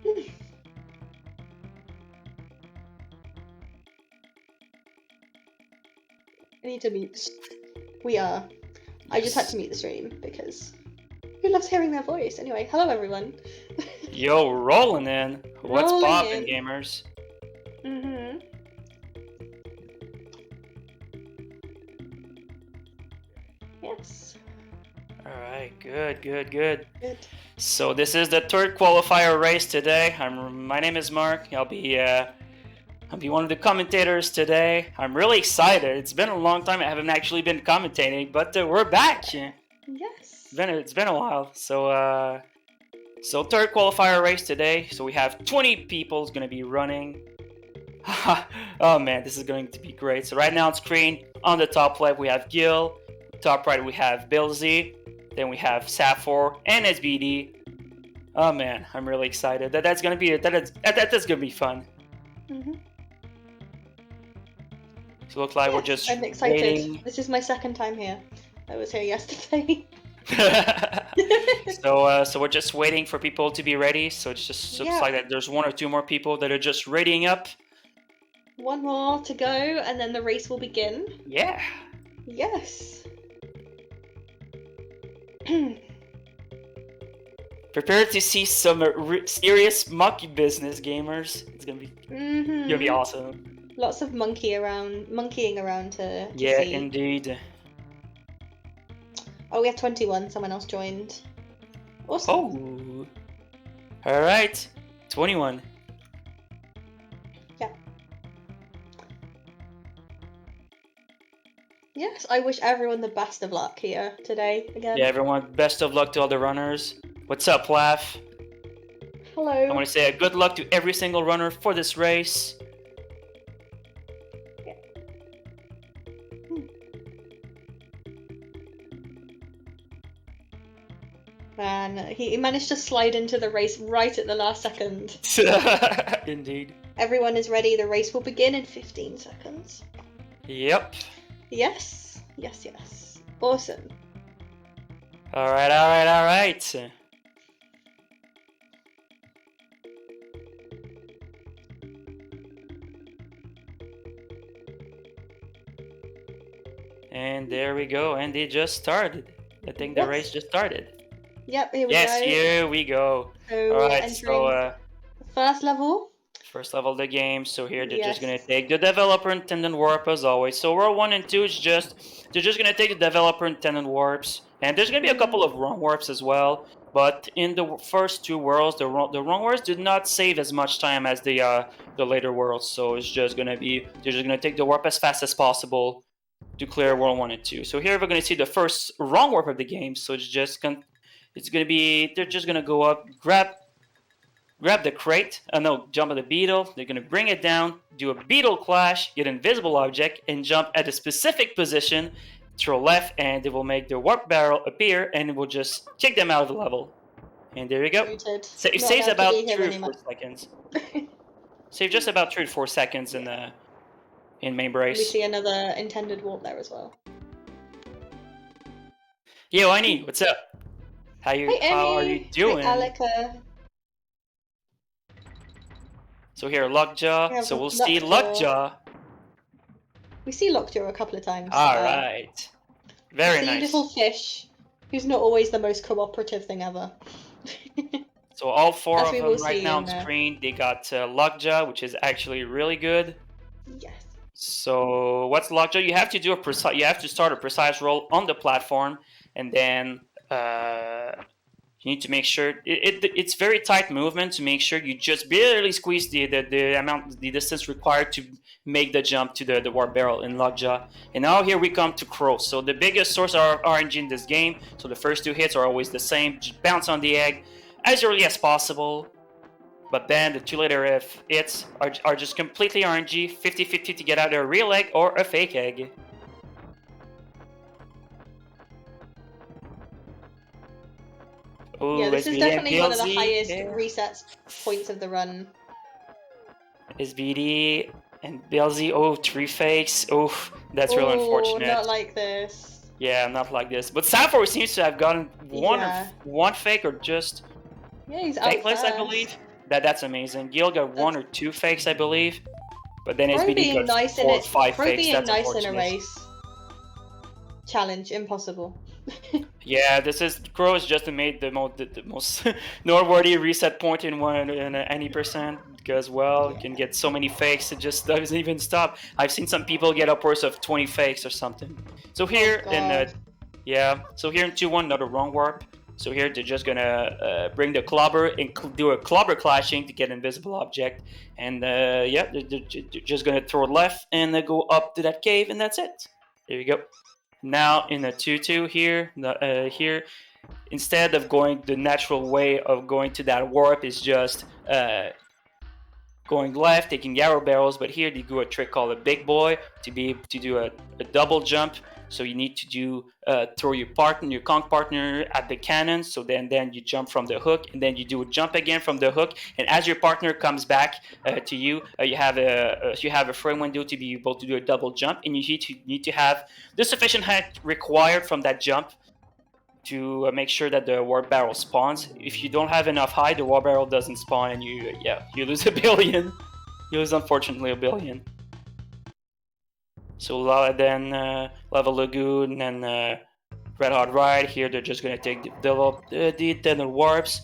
I need to mute. We are. I just had to mute the stream because who loves hearing their voice? Anyway, hello everyone. Yo, rolling in. What's Rolling poppin', in. gamers? Yes. Alright, good. Good. So this is the third qualifier race today. My name is Mark. I'll be one of the commentators today. I'm really excited. It's been a long time. I haven't actually been commentating, but we're back. Yes. It's been a while. So third qualifier race today. So we have 20 people gonna be running. Oh man, this is going to be great. So right now on screen, on the top left we have Gil. Top right we have Bill Z. Then we have Safor and SBD. Oh man, I'm really excited. That's gonna be that's gonna be fun. So looks like we're just I'm excited. waiting. This is my second time here. I was here yesterday. So we're just waiting for people to be ready. So it's just looks like that there's one or two more people that are just readying up. One more to go, and then the race will begin. Yeah. Yes. Prepare to see some serious monkey business, gamers. It's gonna be awesome. Lots of monkeying around to yeah, see. Indeed. Oh, we have 21. Someone else joined. Awesome. Oh. All right. 21. Yeah. Yes, I wish everyone the best of luck here today again. Yeah, everyone, best of luck to all the runners. What's up, Laugh? Hello. I want to say a good luck to every single runner for this race. Yeah. Man, he managed to slide into the race right at the last second. Indeed. Everyone is ready. The race will begin in 15 seconds. Yep. Yes. Awesome. All right. And there we go. And it just started. I think the race just started. Yep, here we go. Yes, here we go. So all right, so first level. First level of the game. So here they're just gonna take the developer intended warp as always. So row 1 and 2 is they're just gonna take the developer intended warps, and there's gonna be a couple of wrong warps as well. But in the first two worlds, the wrong warps did not save as much time as the later worlds. So it's just gonna be they're just gonna take the warp as fast as possible to clear world 1 and 2. So here we're gonna see the first wrong warp of the game. So it's gonna be they're just gonna go up, grab the crate, jump at the beetle, they're gonna bring it down, do a beetle clash, get an invisible object, and jump at a specific position, throw left, and it will make the warp barrel appear, and it will just kick them out of the level. And there you go. It saves about 3 or 4 seconds. Save just about 3 or 4 seconds in main brace. We see another intended warp there as well. Yo, Annie, what's up? How are you doing? Hi, Alika. So here, Lockjaw. So we'll see Lockjaw. We see Lockjaw a couple of times. All right. Very nice. Little fish, who's not always the most cooperative thing ever. So all 4 of them right now on screen. They got Lockjaw, which is actually really good. Yes. So what's Lockjaw? You have to do you have to start a precise roll on the platform, and then you need to make sure it's very tight movement to make sure you just barely squeeze the distance required to make the jump to the warp barrel in Lockjaw. And now here we come to Crow. So the biggest source of RNG in this game. So the first 2 hits are always the same. Just bounce on the egg as early as possible. But then the 2 later hits are just completely RNG, 50-50 to get out a real egg or a fake egg. Ooh, yeah, this is definitely one of the highest resets points of the run. SBD and BLZ, oh, 3 fakes. Oh, that's really unfortunate. Not like this. Yeah, not like this. But Safor seems to have gotten one fake or just he's fakeless, I believe. That's amazing. Gil got 1 or 2 fakes, I believe. But then Crow SBD being got nice 4 or 5 Crow fakes. being That's nice in a unfortunate. race. Challenge impossible. Yeah, Crow has just made the most noteworthy reset point in any percent because you can get so many fakes it just doesn't even stop. I've seen some people get upwards of 20 fakes or something. So here so here in 2-1 another wrong warp. So here they're just gonna bring the clobber and do a clobber clashing to get invisible object, and they're just gonna throw it left and go up to that cave, and that's it. There you go. Now in a 2-2 here, instead of going the natural way of going to that warp is just going left, taking the arrow barrels, but here they do a trick called a big boy to be able to do a double jump. So you need to do throw your conch partner at the cannon. So then you jump from the hook, and then you do a jump again from the hook. And as your partner comes back to you, you have a frame window to be able to do a double jump, and you need to have the sufficient height required from that jump to make sure that the warp barrel spawns. If you don't have enough height, the warp barrel doesn't spawn, and you lose a billion. You lose, unfortunately, a billion. So then Lava Lagoon and Red Hot Ride here, they're just gonna take the Tender Warps.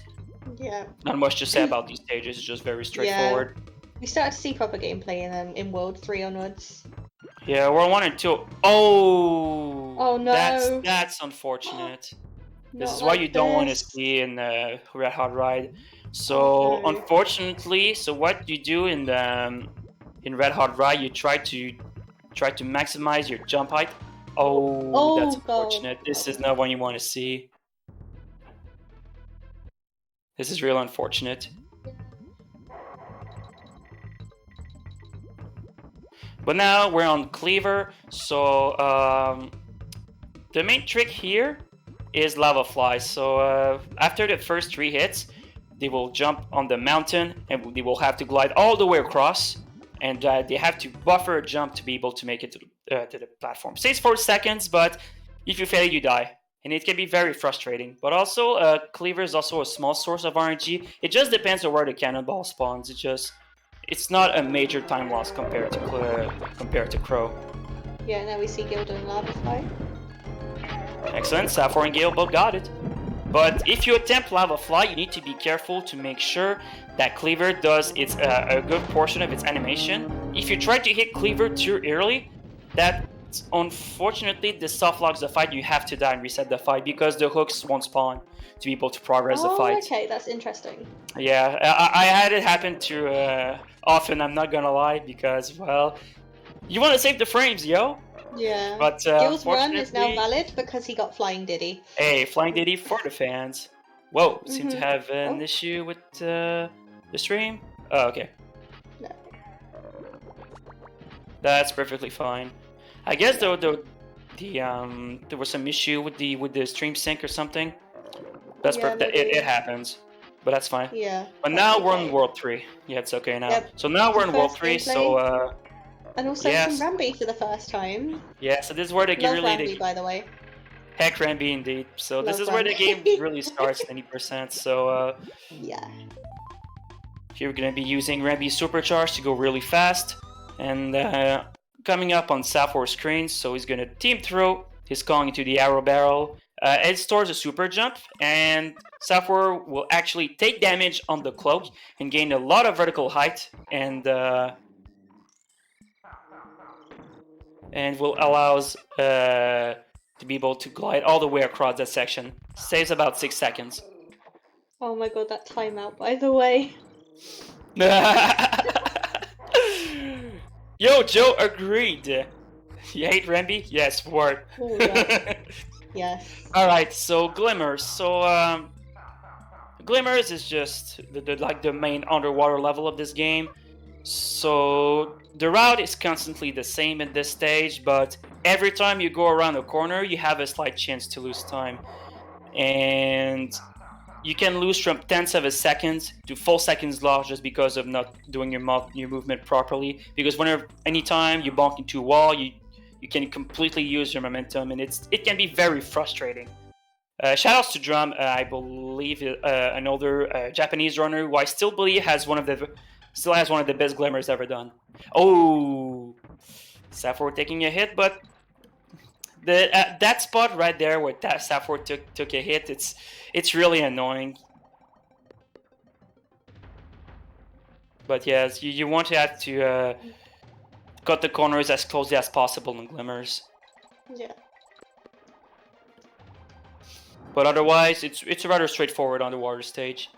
Yeah. Not much to say about these stages, it's just very straightforward. Yeah. We started to see proper gameplay in World 3 onwards. Yeah, World 1 and 2. Oh no. That's unfortunate. This is what you don't want to see in Red Hot Ride. So unfortunately, so what you do in Red Hot Ride, you try to maximize your jump height. That's unfortunate. This is not what you want to see. This is real unfortunate. But now we're on Cleaver, so the main trick here is lava flies. So after the first 3 hits, they will jump on the mountain and they will have to glide all the way across, and they have to buffer a jump to be able to make it to the platform. Stays 4 seconds, but if you fail, you die, and it can be very frustrating. But also, Cleaver is also a small source of RNG. It just depends on where the cannonball spawns. It's not a major time loss compared to Crow. Yeah, now we see Gil doing lava fly. Excellent, Sappho and Gale both got it. But if you attempt lava fly, you need to be careful to make sure that Cleaver does a good portion of its animation. If you try to hit Cleaver too early, that unfortunately the soft locks the fight. You have to die and reset the fight because the hooks won't spawn to be able to progress the fight. Okay, that's interesting. Yeah, I had it happen to often, I'm not gonna lie, because, well, you want to save the frames, yo! Yeah. But Gil's run is now valid because he got Flying Diddy. Hey, Flying Diddy for the fans. Whoa, seem to have an issue with the stream. Oh, okay. No. That's perfectly fine. I guess though there was some issue with the stream sync or something. That's perfect. It happens, but that's fine. Yeah. But now we're on World 3. Yeah, it's okay now. Yep. So now we're in World 3. So and also some Rambi for the first time. Yeah. So this is where the game really. Rambi, by the way. Heck, Rambi indeed. So this is where the game really starts 90%. So yeah. Here we're gonna be using Rambi Supercharge to go really fast, and coming up on Sappho's screen. So he's gonna team throw. He's calling into the arrow barrel. It stores a super jump, and Sappho will actually take damage on the cloak and gain a lot of vertical height, and will allows to be able to glide all the way across that section. Saves about 6 seconds. Oh my god, that timeout, by the way. Yo, Joe agreed. You hate Rambi? Yes, word. Oh, yeah. Yes. Alright, so Glimmers. So Glimmers is just the main underwater level of this game. So the route is constantly the same in this stage, but every time you go around a corner, you have a slight chance to lose time. And you can lose from tenths of a second to full seconds lost just because of not doing your movement properly. Because anytime you bonk into a wall, you can completely use your momentum, and it can be very frustrating. Shoutouts to Drum, I believe an older Japanese runner who I still believe still has one of the best glimmers ever done. Oh, Safford taking a hit, but that spot right there where Safford took a hit, it's really annoying. But yes, you want to have to cut the corners as closely as possible in glimmers. Yeah. But otherwise, it's rather straightforward on the water stage.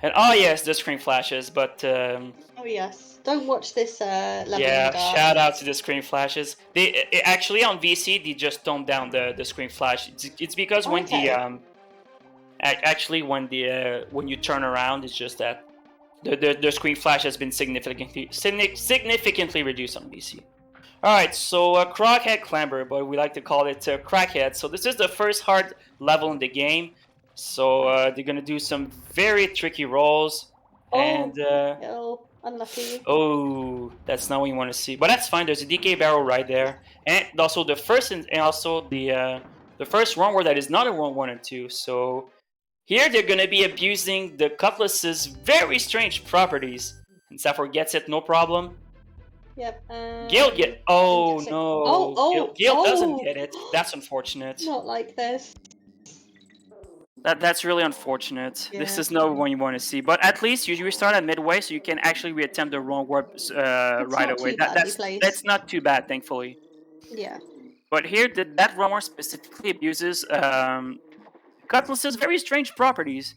And oh yes, the screen flashes, but oh yes, don't watch this level in the yeah, dark. shout out to the screen flashes. They actually on VC they just toned down the screen flash. It's because when the actually when you turn around, it's just that the screen flash has been significantly reduced on VC. Alright, so Crockhead Clamber, but we like to call it Crackhead. So this is the first hard level in the game. So they're gonna do some very tricky rolls. And unlucky. Oh, that's not what you want to see. But that's fine, there's a DK barrel right there. And also the first the first wrong word that is not a wrong 1 and 2. So here they're gonna be abusing the Cutlass's very strange properties. And Safford gets it, no problem. Yep. Gale get. Oh no. Gale doesn't get it. That's unfortunate. Not like this. That's really unfortunate. Yeah. This is not what you want to see. But at least you restart at midway, so you can actually reattempt the wrong warp right away. That's not too bad, thankfully. Yeah. But here, that wrong warp specifically abuses Cutlass's very strange properties.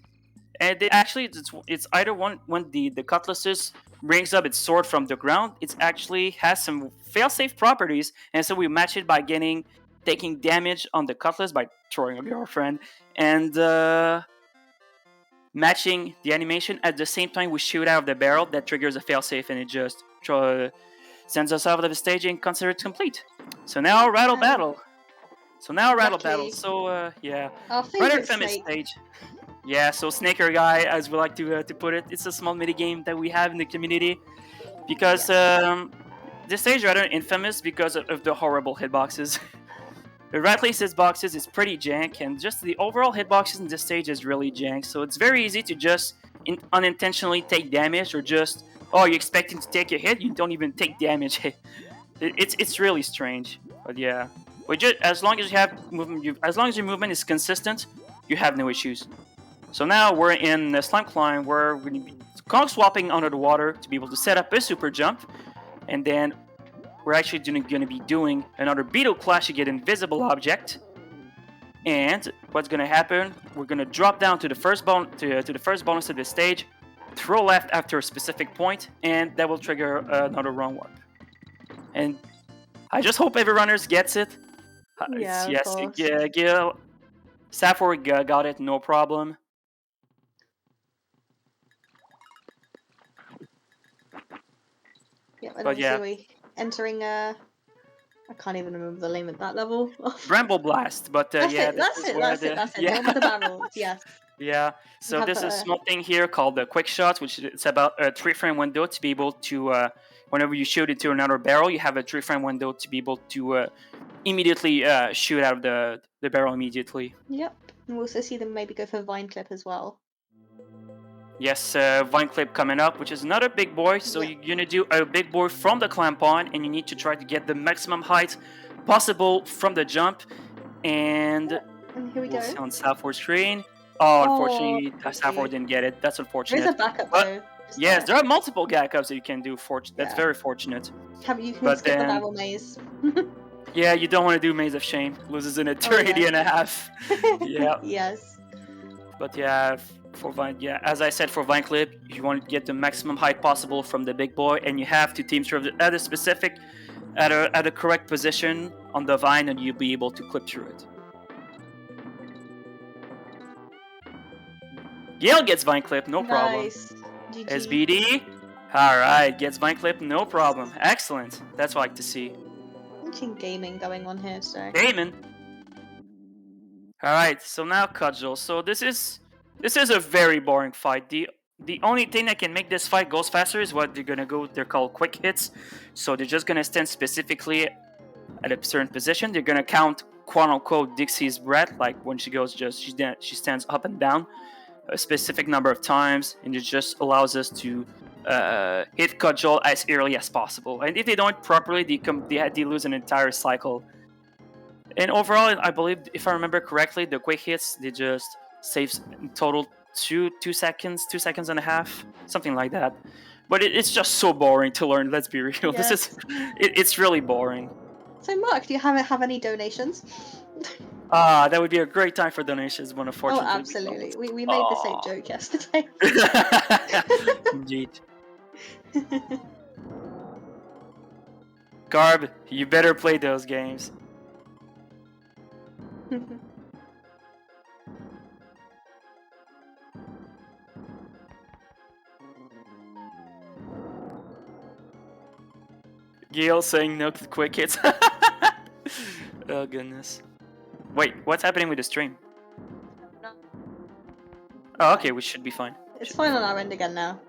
And it's either one when the Cutlass's brings up its sword from the ground, it actually has some failsafe properties, and so we match it by taking damage on the Cutlass by throwing a girlfriend, and matching the animation at the same time we shoot out of the barrel. That triggers a failsafe, and it just sends us out of the stage and consider it complete. So now rattle battle. So yeah, rather famous stage. Yeah, so Snaker Guy, as we like to put it, it's a small mini game that we have in the community because this stage is rather infamous because of the horrible hitboxes. The Rattly's hitboxes is pretty jank, and just the overall hitboxes in this stage is really jank. So it's very easy to just unintentionally take damage, or just you're expecting to take a hit, you don't even take damage. It's really strange, but yeah. But just as long as you have movement, as long as your movement is consistent, you have no issues. So now we're in the Slime Climb where we're going to be conk swapping under the water to be able to set up a super jump. And then we're actually going to be doing another Beetle Clash to get invisible object. And what's going to happen, we're going to drop down to the first bonus of this stage, throw left after a specific point, and that will trigger another wrong warp. And I just hope every runner gets it. Yeah, yes, Gil. Safford got it, no problem. Yeah, and obviously entering I can't even remember the name of that level. Bramble Blast, but that's yeah, it. That's it. Yeah. One with the barrels, yes. Yeah. So there's a small thing here called the quick shots, which it's about a 3-frame window to be able to, whenever you shoot into another barrel, you have a 3-frame window to be able to immediately shoot out of the barrel immediately. Yep. And we'll also see them maybe go for Vine Clip as well. Yes, Vine Clip coming up, which is another big boy. So you're going to do a big boy from the clamp on, and you need to try to get the maximum height possible from the jump. And here we go. See on Safford's screen. Unfortunately, Safford didn't get it. That's unfortunate. There's a backup though. Yes, there are multiple backups that you can do. That's very fortunate. You can skip the barrel maze. Yeah, you don't want to do Maze of Shame. Loses an eternity and a half. Yeah. Yes. But yeah, for Vine, as I said, for Vine Clip, you want to get the maximum height possible from the big boy, and you have to team through at a correct position on the vine, and you'll be able to clip through it. Gale gets Vine Clip, no problem. GG. SBD, alright, gets Vine Clip, no problem. Excellent. That's what I like to see. Some gaming going on here, so. Gaming. Alright, so now Cudgel. So this is a very boring fight. The only thing that can make this fight goes faster is what they're called quick hits. So they're just gonna stand specifically at a certain position. They're gonna count quote unquote Dixie's breath, like when she goes she stands up and down a specific number of times, and it just allows us to hit cudgel as early as possible. And if they don't properly, they lose an entire cycle. And overall, I believe, if I remember correctly, the quick hits, they just saves in total 2 seconds, 2 seconds and a half, something like that. But it's just so boring to learn. Let's be real. Yes. It's really boring. So Mark, do you have any donations? That would be a great time for donations, but unfortunately. Oh, absolutely. We made the same joke yesterday. Indeed. Garb, you better play those games. Gail saying no to quick hits. Oh goodness. Wait, what's happening with the stream? Oh, okay, we should be fine. It's fine on our end again now.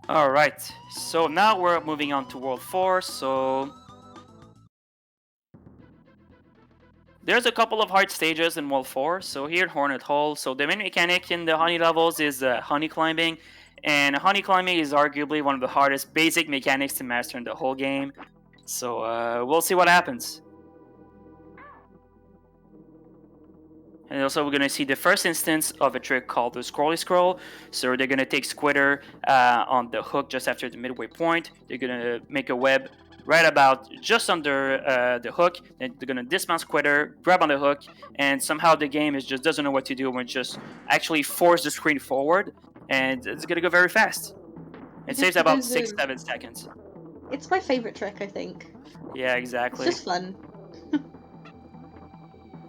Alright, so now we're moving on to World 4, so... There's a couple of hard stages in World 4, so here Hornet Hole. So the main mechanic in the honey levels is honey climbing, and honey climbing is arguably one of the hardest basic mechanics to master in the whole game. So we'll see what happens. And also we're going to see the first instance of a trick called the Scrolly Scroll. So they're going to take Squitter on the hook just after the midway point. They're going to make a web right about just under the hook. And they're going to dismount Squitter, grab on the hook, and somehow the game just doesn't know what to do when just actually force the screen forward. And it's going to go very fast. It saves about 6-7 seconds. It's my favorite trick, I think. Yeah, exactly. It's just fun.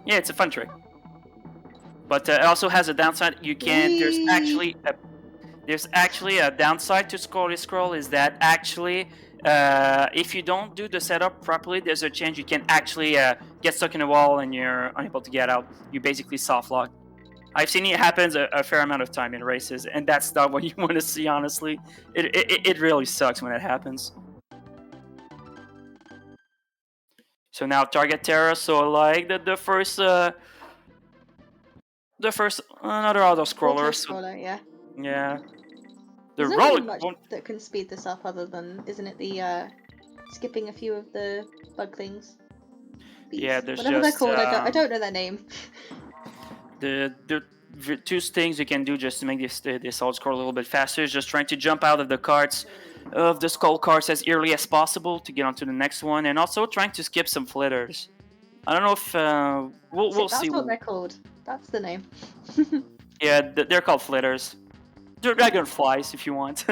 Yeah, it's a fun trick. But it also has a downside. You can't. There's actually a downside to Scrolly Scroll. Is that actually, if you don't do the setup properly, there's a chance you can actually get stuck in a wall and you're unable to get out. You basically soft lock. I've seen it happens a fair amount of time in races, and that's not what you want to see. Honestly, it really sucks when it happens. So now target Terra. So like the first. The first another auto scroller. Yeah. Yeah. There's not really much that can speed this up other than, isn't it, the skipping a few of the bug things? Beats. Yeah, there's whatever just, they're called. I don't know their name. The two things you can do just to make this auto scroll a little bit faster is just trying to jump out of the carts of the skull carts as early as possible to get onto the next one, and also trying to skip some flitters. I don't know if we'll see. That's what they're called. That's the name. Yeah, they're called flitters. They're dragonflies if you want,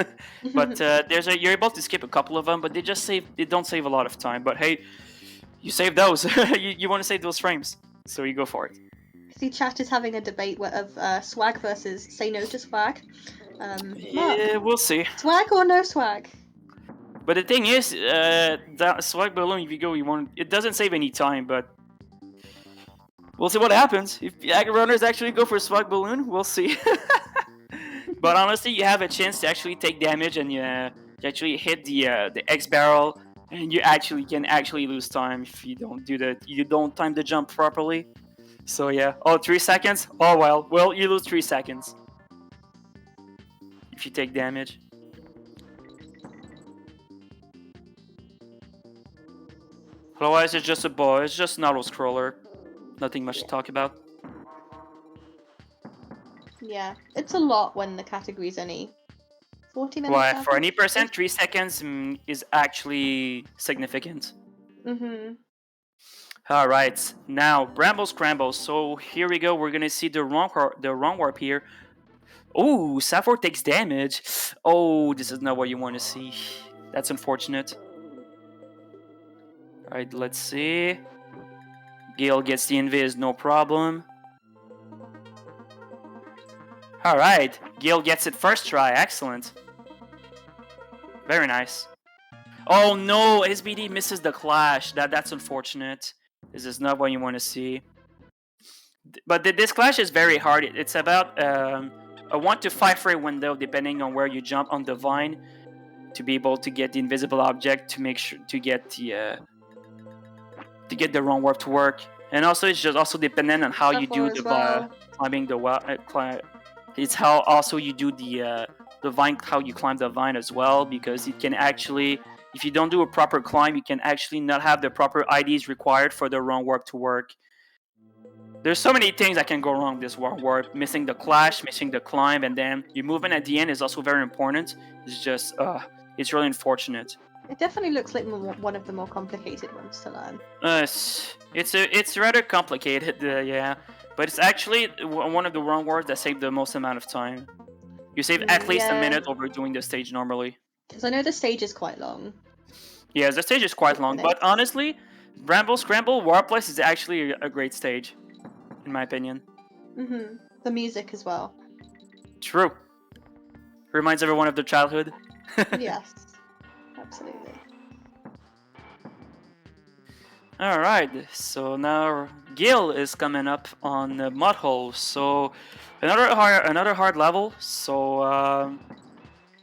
but you're able to skip a couple of them, but they don't save a lot of time. But hey, you save those. you want to save those frames, so you go for it. See, chat is having a debate of swag versus say no to swag. Yeah, we'll see. Swag or no swag? But the thing is, that swag balloon, if you go, it doesn't save any time, but we'll see what happens. If the Ag runners actually go for swag balloon, we'll see. But honestly, you have a chance to actually take damage and you actually hit the X barrel, and you can actually lose time if you don't time the jump properly. So yeah, 3 seconds. Oh well, you lose 3 seconds if you take damage. Otherwise, it's just an auto scroller. Nothing much to talk about. Yeah, it's a lot when the category's only 40 minutes. Well, for any percent, 3 seconds is actually significant. All right, now Bramble Scramble. So here we go. We're gonna see the wrong warp here. Oh, Sappho takes damage. Oh, this is not what you want to see. That's unfortunate. All right, let's see. Gale gets the invis, no problem. All right, Gale gets it first try. Excellent. Very nice. Oh no, SBD misses the clash. That's unfortunate. This is not what you want to see. But this clash is very hard. It's about a 1 to 5 frame window depending on where you jump on the vine to be able to get the invisible object to make sure to get the wrong warp to work. And also it's just also dependent on how you do the climbing the it's how also you do the vine, how you climb the vine as well, because it can actually, if you don't do a proper climb, you can actually not have the proper IDs required for the wrong warp to work. There's so many things that can go wrong this warp. Missing the clash, missing the climb, and then your movement at the end is also very important. It's just, it's really unfortunate. It definitely looks like one of the more complicated ones to learn. It's rather complicated, yeah. But it's actually one of the wrong warps that save the most amount of time. You save at least a minute over doing the stage normally. Because I know the stage is quite long. Yeah, the stage is quite long, but honestly, Bramble Scramble Warpless is actually a great stage, in my opinion. The music as well. True. Reminds everyone of their childhood. Yes, absolutely. Alright, so now Gil is coming up on the mud hole. So another hard level. So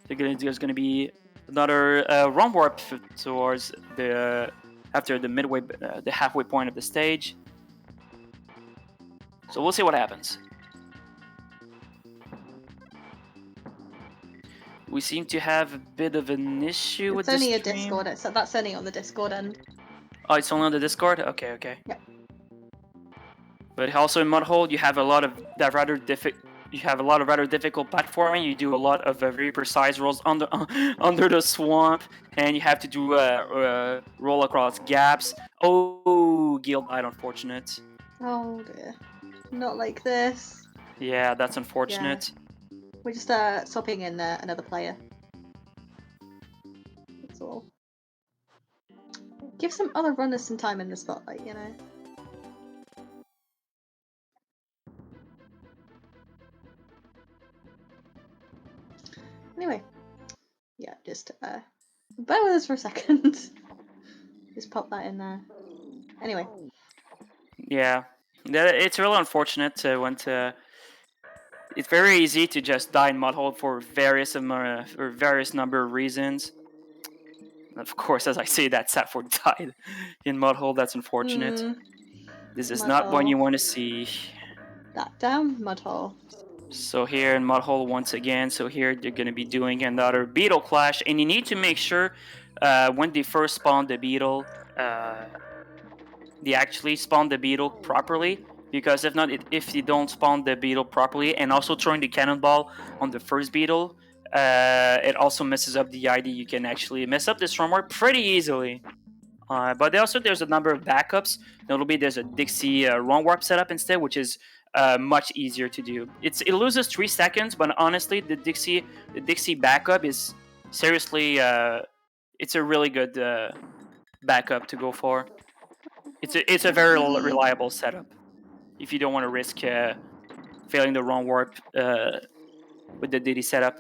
there's gonna be another run warp towards the after the halfway point of the stage. So we'll see what happens. We seem to have a bit of an issue with this. It's only a Discord. That's only on the Discord end. Oh, it's only on the Discord? Okay. Yep. But also in Mudhole, you have a lot of rather difficult platforming. You do a lot of very precise rolls under the swamp, and you have to do roll across gaps. Oh, Gil died, unfortunate. Oh dear, not like this. Yeah, that's unfortunate. Yeah. We're just swapping in another player. That's all. Give some other runners some time in the spotlight, you know. Anyway, yeah, just bear with us for a second. Just pop that in there. Anyway. Yeah, it's really unfortunate it's very easy to just die in Mudhole for various number of reasons. Of course, as I say that, Sappho died in Mudhole. That's unfortunate. This is not what you want to see. That damn Mudhole. So here in Mudhole once again. So here they're going to be doing another beetle clash, and you need to make sure when they first spawn the beetle, they actually spawn the beetle properly. Because if not, if you don't spawn the beetle properly, and also throwing the cannonball on the first beetle, it also messes up the ID. You can actually mess up this run pretty easily. But also there's a number of backups. Notably, there's a Dixie run warp setup instead, which is much easier to do. It loses 3 seconds, but honestly, the Dixie backup is seriously it's a really good backup to go for. It's a very reliable setup if you don't want to risk failing the wrong warp with the Diddy setup.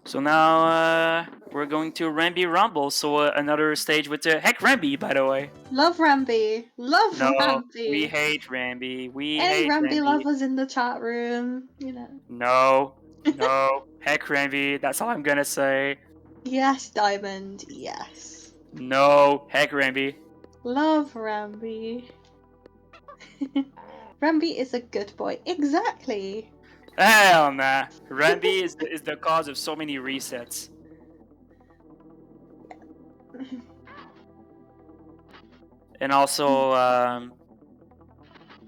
So now we're going to Ramby Rumble. So another stage with Heck Ramby, by the way. Love Ramby. Ramby. We hate Ramby. Any Ramby lovers in the chat room, you No. know. Heck Ramby. That's all I'm gonna say. Yes, Diamond. Yes. No. Heck Ramby. Love Ramby. Ramby is a good boy. Exactly. Hell nah. Ramby is the cause of so many resets. And also,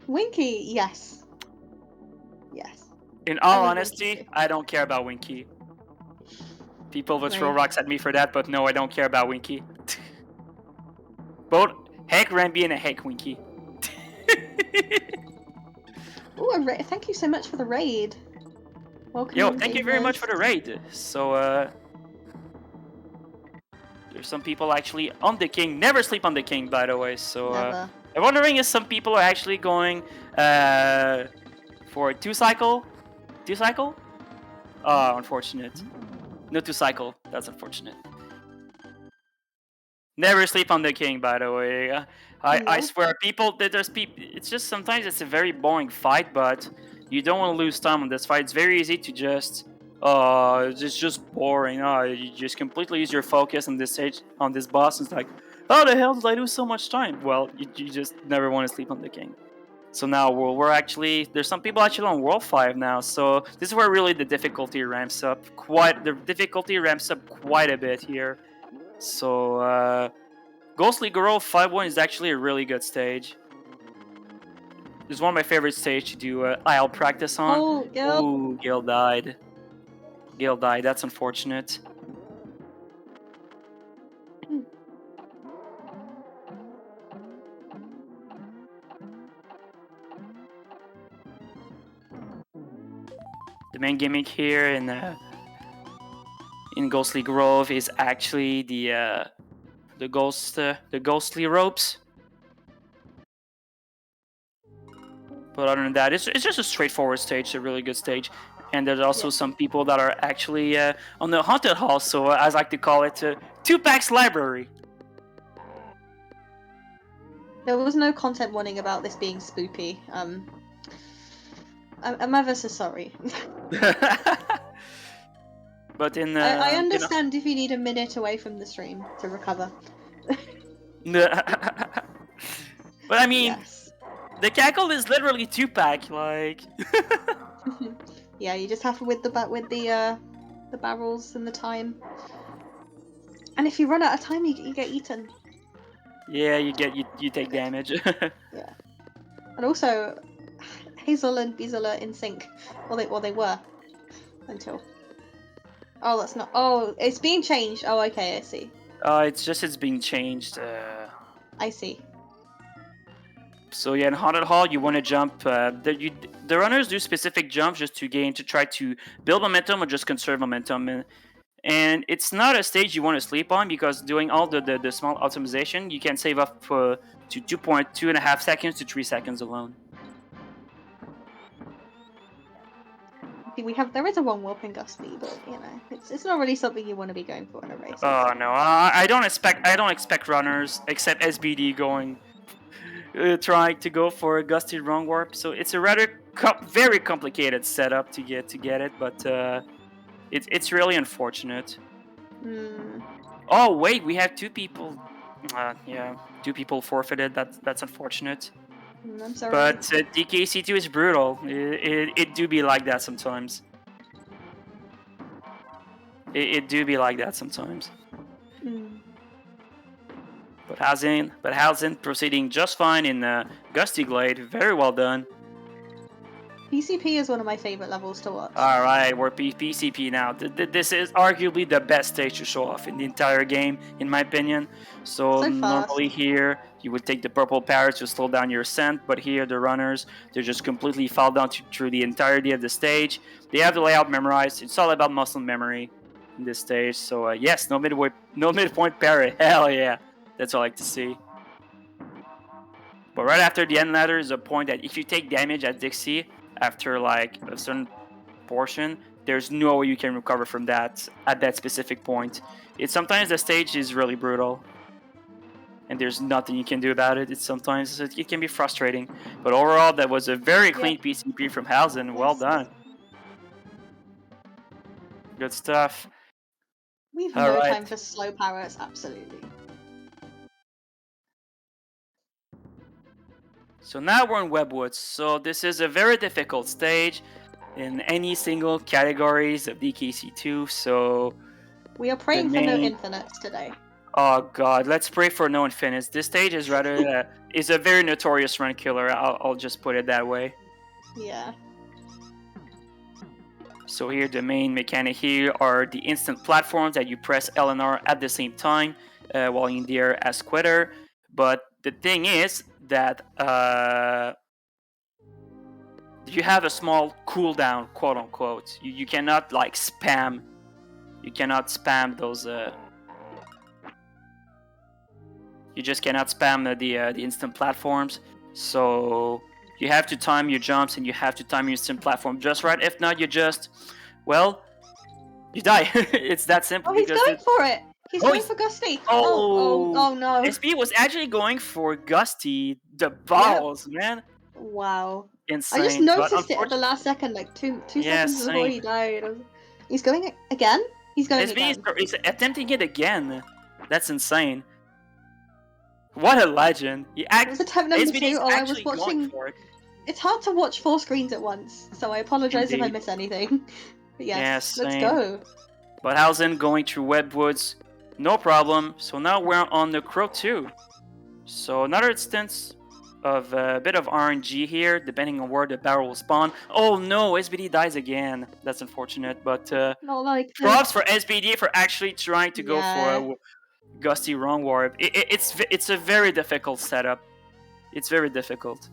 Winky, yes. Yes. In all honesty, I don't care about Winky. People would throw rocks at me for that, but no, I don't care about Winky. Both Heck Ramby and a Heck Winky. Ooh, thank you so much for the raid. Welcome. Yo, thank you very much for the raid. So, there's some people actually on the king. Never sleep on the king, by the way. So, I'm wondering if some people are actually going for a 2-cycle. 2-cycle? Oh, unfortunate. No 2-cycle. That's unfortunate. Never sleep on the king, by the way. I No. swear, people, there's people. It's just sometimes it's a very boring fight, but you don't want to lose time on this fight. It's very easy to just, it's just boring. You just completely lose your focus on this stage, on this boss. And it's like, how the hell did I lose so much time? Well, you just never want to sleep on the king. So now we're actually, there's some people actually on World 5 now. So this is where really the difficulty ramps up quite a bit here. So Ghostly Grove 5-1 is actually a really good stage. It's one of my favorite stages to do IL practice on. Oh, Gil. Ooh, Gil died. Gil died. That's unfortunate. The main gimmick here in Ghostly Grove is actually the ghostly ropes. But other than that, it's just a straightforward stage, a really good stage. And there's also some people that are actually on the haunted hall, so I like to call it Tupac's library. There was no content warning about this being spoopy. I'm ever so sorry. But in I understand if you need a minute away from the stream to recover. But I mean, yes. The cackle is literally Tupac, like. Yeah, you just have to with the barrels and the time. And if you run out of time, you get eaten. Yeah, you take damage. Yeah. And also, Hazel and Beazle are in sync. Well, they were until. Oh, that's not. Oh, it's being changed. Oh, okay, I see. It's being changed. I see. So yeah, in Haunted Hall, you want to jump. The runners do specific jumps just to try to build momentum or just conserve momentum. And it's not a stage you want to sleep on because doing all the small optimization, you can save up to 2.5 seconds to 3 seconds alone. There is a one warp in Gusty, but you know, it's not really something you want to be going for in a race. Oh no, I don't expect runners except SBD going. Trying to go for a gusty wrong warp, so it's a rather very complicated setup to get it, but it's really unfortunate. Oh wait, we have two people. Yeah, two people forfeited. That's unfortunate. I'm sorry. But DKC2 is brutal. It do be like that sometimes. It do be like that sometimes. But Halzin proceeding just fine in Gusty Glade. Very well done. PCP is one of my favorite levels to watch. Alright, we're PCP now. This is arguably the best stage to show off in the entire game, in my opinion. So normally here, you would take the purple parrots to slow down your ascent, but here the runners, they just completely fall down through the entirety of the stage. They have the layout memorized. It's all about muscle memory in this stage. So yes, no midpoint parry. Hell yeah. That's all I like to see. But right after the end ladder is a point that if you take damage at Dixie after like a certain portion, there's no way you can recover from that at that specific point. Sometimes the stage is really brutal, and there's nothing you can do about it. Sometimes it can be frustrating. But overall, that was a very clean PCP from Halzin. Well done. Good stuff. We have no time for slow parrots, absolutely. So now we're in Webwoods. So this is a very difficult stage in any single categories of DKC2. So we are praying for no infinites today. Oh god, let's pray for no infinites. This stage is rather is a very notorious run killer. I'll just put it that way. Yeah. So here the main mechanic here are the instant platforms that you press L and R at the same time while in the air as quitter. But the thing is that you have a small cooldown, quote unquote. You cannot like spam. You cannot spam those. You just cannot spam the instant platforms. So you have to time your jumps and you have to time your instant platform just right. If not, you just, well, you die. It's that simple. Oh, he's going for it. He's going for Gusty. Oh no. SB was actually going for Gusty. The balls, man. Wow. Insane. I just noticed it at the last second, like two seconds before he died. He's going again? He's going SB again. is attempting it again. That's insane. What a legend. It was attempt number 2. Oh, I was watching... For it. It's hard to watch 4 screens at once, so I apologize if I miss anything. But yes, let's go. But Halzen going through Webwoods, no problem. So now we're on the Crow 2. So another instance of a bit of RNG here, depending on where the barrel will spawn. Oh no, SBD dies again. That's unfortunate, but props for SBD for actually trying to go for a Gusty wrong warp. It's a very difficult setup. It's very difficult.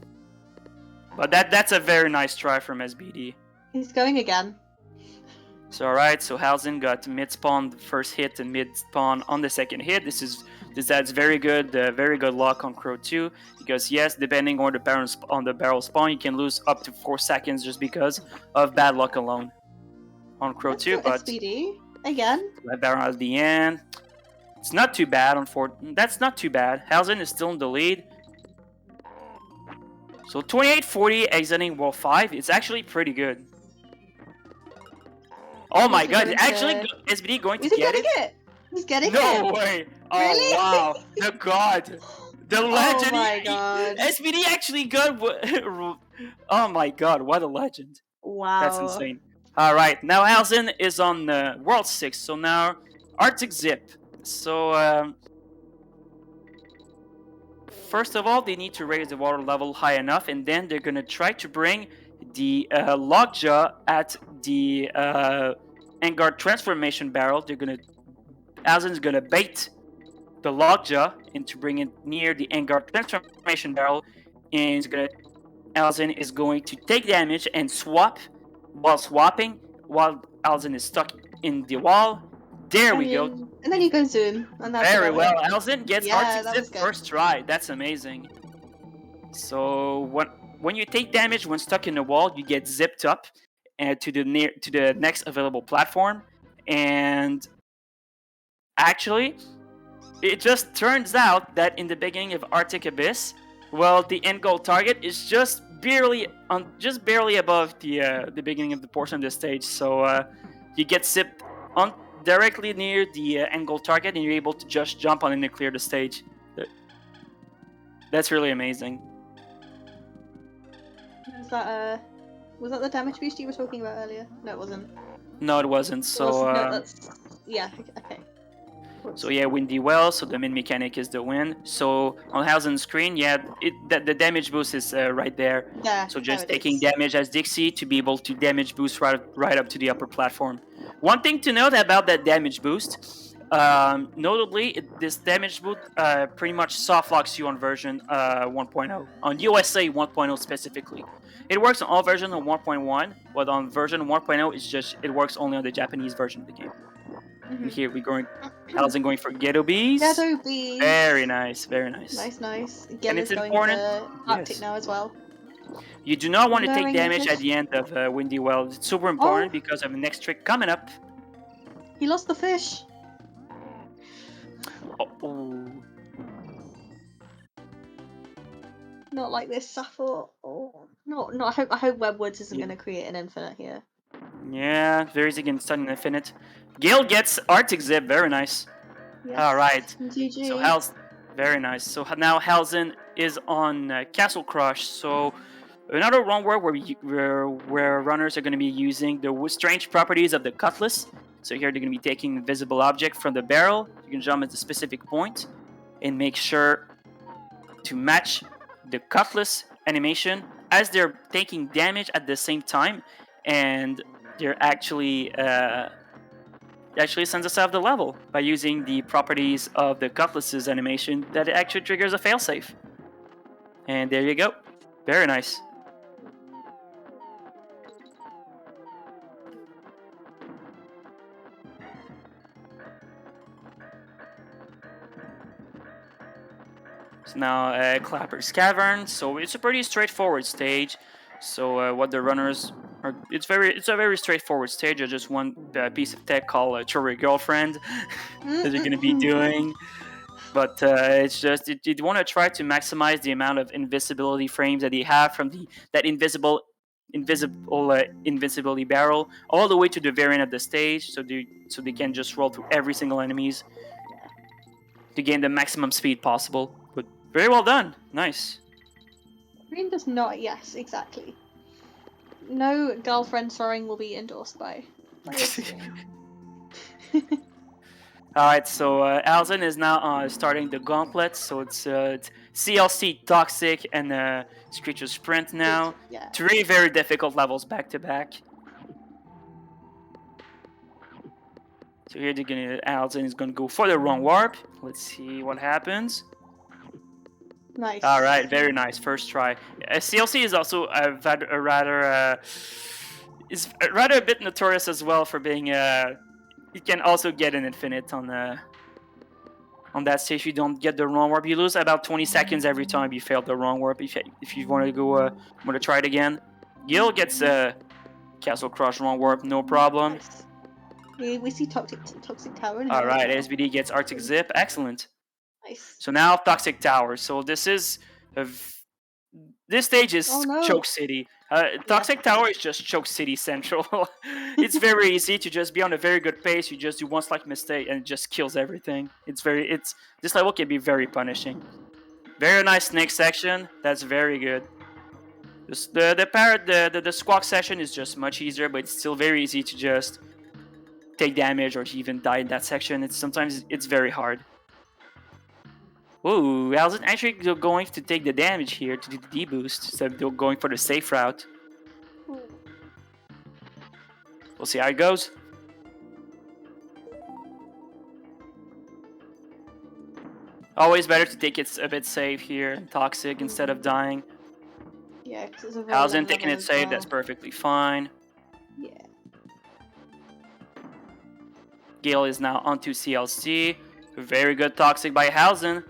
But that's a very nice try from SBD. He's going again. So alright, so Halzen got mid spawn the first hit and mid spawn on the second hit. That's very good luck on Crow 2, because yes, depending on the barrel spawn, you can lose up to 4 seconds just because of bad luck alone on Crow 2. But SBD again. That barrel at the end, it's not too bad. That's not too bad. Halzen is still in the lead. So 28-40 exiting wall 5. It's actually pretty good. Oh my god, actually SBD going to get it? He's getting it. No way. Oh really? Wow. The god. The legend. Oh my god. SBD actually got... Oh my god, what a legend. Wow. That's insane. Alright, now Halzen is on World 6. So now Arctic Zip. So first of all, they need to raise the water level high enough, and then they're gonna try to bring the lockjaw at the Engard transformation barrel. Halzen's gonna bait the lockjaw into bring it near the Engard transformation barrel, and Halzen is going to take damage and swap. While swapping, while Halzen is stuck in the wall. There we go. And then you go zoom. And that's very well. Halzen gets Arctic Zip good. first try. That's amazing. So when you take damage when stuck in the wall, you get zipped up to the next available platform. And actually, it just turns out that in the beginning of Arctic Abyss, well, the end goal target is just barely above the beginning of the portion of the stage. So you get zipped on directly near the end goal target, and you're able to just jump on it and clear the stage. That's really amazing. Was that the damage boost you were talking about earlier? No, it wasn't. No, it wasn't. So yeah, okay. So yeah, Windy Well. So the main mechanic is the wind. So on Halzen's screen, yeah, the damage boost is right there. Yeah. So just taking damage as Dixie to be able to damage boost right up to the upper platform. One thing to note about that damage boost, notably, this damage boost pretty much soft locks you on version 1.0, on USA 1.0 specifically. It works on all versions of 1.1, but on version 1.0, it works only on the Japanese version of the game. And here we're going, Halzen going for Ghetto Bees. Ghetto Bees. Very nice, very nice. Nice. And it's important. Arctic now as well. You do not want to take damage at the end of Windy Well. It's super important because of the next trick coming up. He lost the fish. Oh. Not like this, Sappho. Oh, no. I hope Webwoods isn't going to create an infinite here. Yeah, very easy against an infinite. Gale gets Arctic Zip, very nice. Yes. All right. GG. So very nice. So now Halzen is on Castle Crush. So another run where runners are going to be using the strange properties of the Cutlass. So here they're going to be taking a visible object from the barrel. You can jump at a specific point and make sure to match the Cutlass animation as they're taking damage at the same time, and they're actually sends us out of the level by using the properties of the Cutlass's animation that it actually triggers a failsafe. And there you go. Very nice. So now Clapper's Cavern. So it's a pretty straightforward stage. So what the runners It's a very straightforward stage. There's just one piece of tech called "Throw Your Girlfriend" that you're gonna be doing. But it's just you want to try to maximize the amount of invisibility frames that you have from that invincibility barrel all the way to the very end of the stage, so they can just roll through every single enemies to gain the maximum speed possible. But very well done, nice. Green does not. Yes, exactly. No girlfriend throwing will be endorsed by this game. Alright, so Alzen is now starting the gauntlet, so it's CLC, Toxic, and Screecher Sprint now. Yeah. 3 very difficult levels back to back. So here Alzen is gonna go for the wrong warp. Let's see what happens. Nice. Alright, very nice, first try. CLC is also a rather a bit notorious as well for being you can also get an infinite on that stage. If you don't get the wrong warp, you lose about 20 seconds every time you fail the wrong warp. If you want to go want to try it again, Gil gets Castle Crush wrong warp, no problem. Nice. We see Toxic Tower. All right, SBD gets Arctic Zip, excellent. Nice. So now Toxic Tower. So this stage is Choke City. Toxic Tower is just Choke City Central. It's very easy to just be on a very good pace. You just do one slight mistake and it just kills everything. This level can be very punishing. Very nice snake section. That's very good. The squawk section is just much easier, but it's still very easy to just take damage or to even die in that section. Sometimes it's very hard. Ooh, I was actually going to take the damage here to do the deboost instead of going for the safe route. We'll see how it goes. Always better to take it a bit safe here, Toxic, instead of dying. Yeah, because it's a very Alzen taking it safe, that's perfectly fine. Yeah. Gale is now onto CLC. Very good Toxic by Hausen.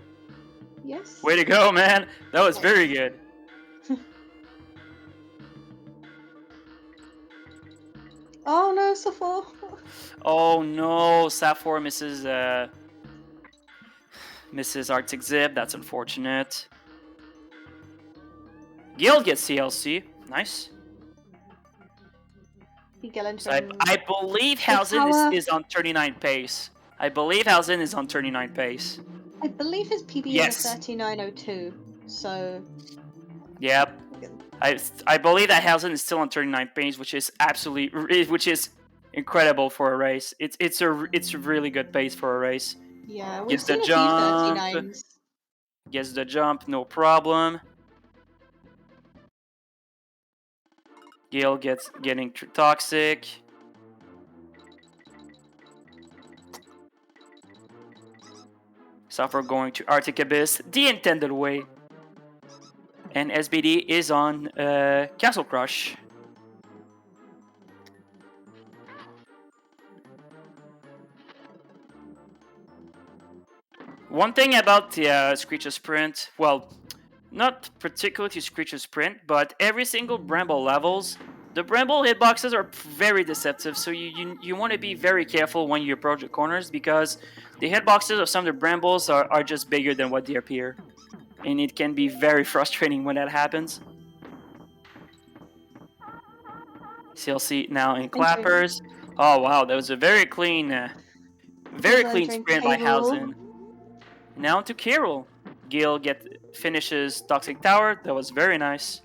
Yes. Way to go, man. That was very good. Oh no, Safor. Oh no, Safor misses Arctic Zip. That's unfortunate. Gil gets CLC. Nice. So I believe Hausen is on 39 pace. I believe Hausen is on 39 pace. I believe his PB is 3902. So. Yep. I believe that Hausen is still on 39 pace, which is incredible for a race. It's a really good pace for a race. Yeah, gets the jump. Gets the jump, no problem. Gale getting Toxic. Suffer going to Arctic Abyss the intended way. And SBD is on Castle Crush. One thing about the Screecher Sprint, well, not particularly to Screecher Sprint, but every single Bramble levels, the Bramble hitboxes are very deceptive, so you want to be very careful when you approach the corners, because the hitboxes of some of the Brambles are just bigger than what they appear. And it can be very frustrating when that happens. CLC now in Clappers. Oh wow, that was a very clean sprint by Hausen. Now to Carol. Gale finishes Toxic Tower. That was very nice.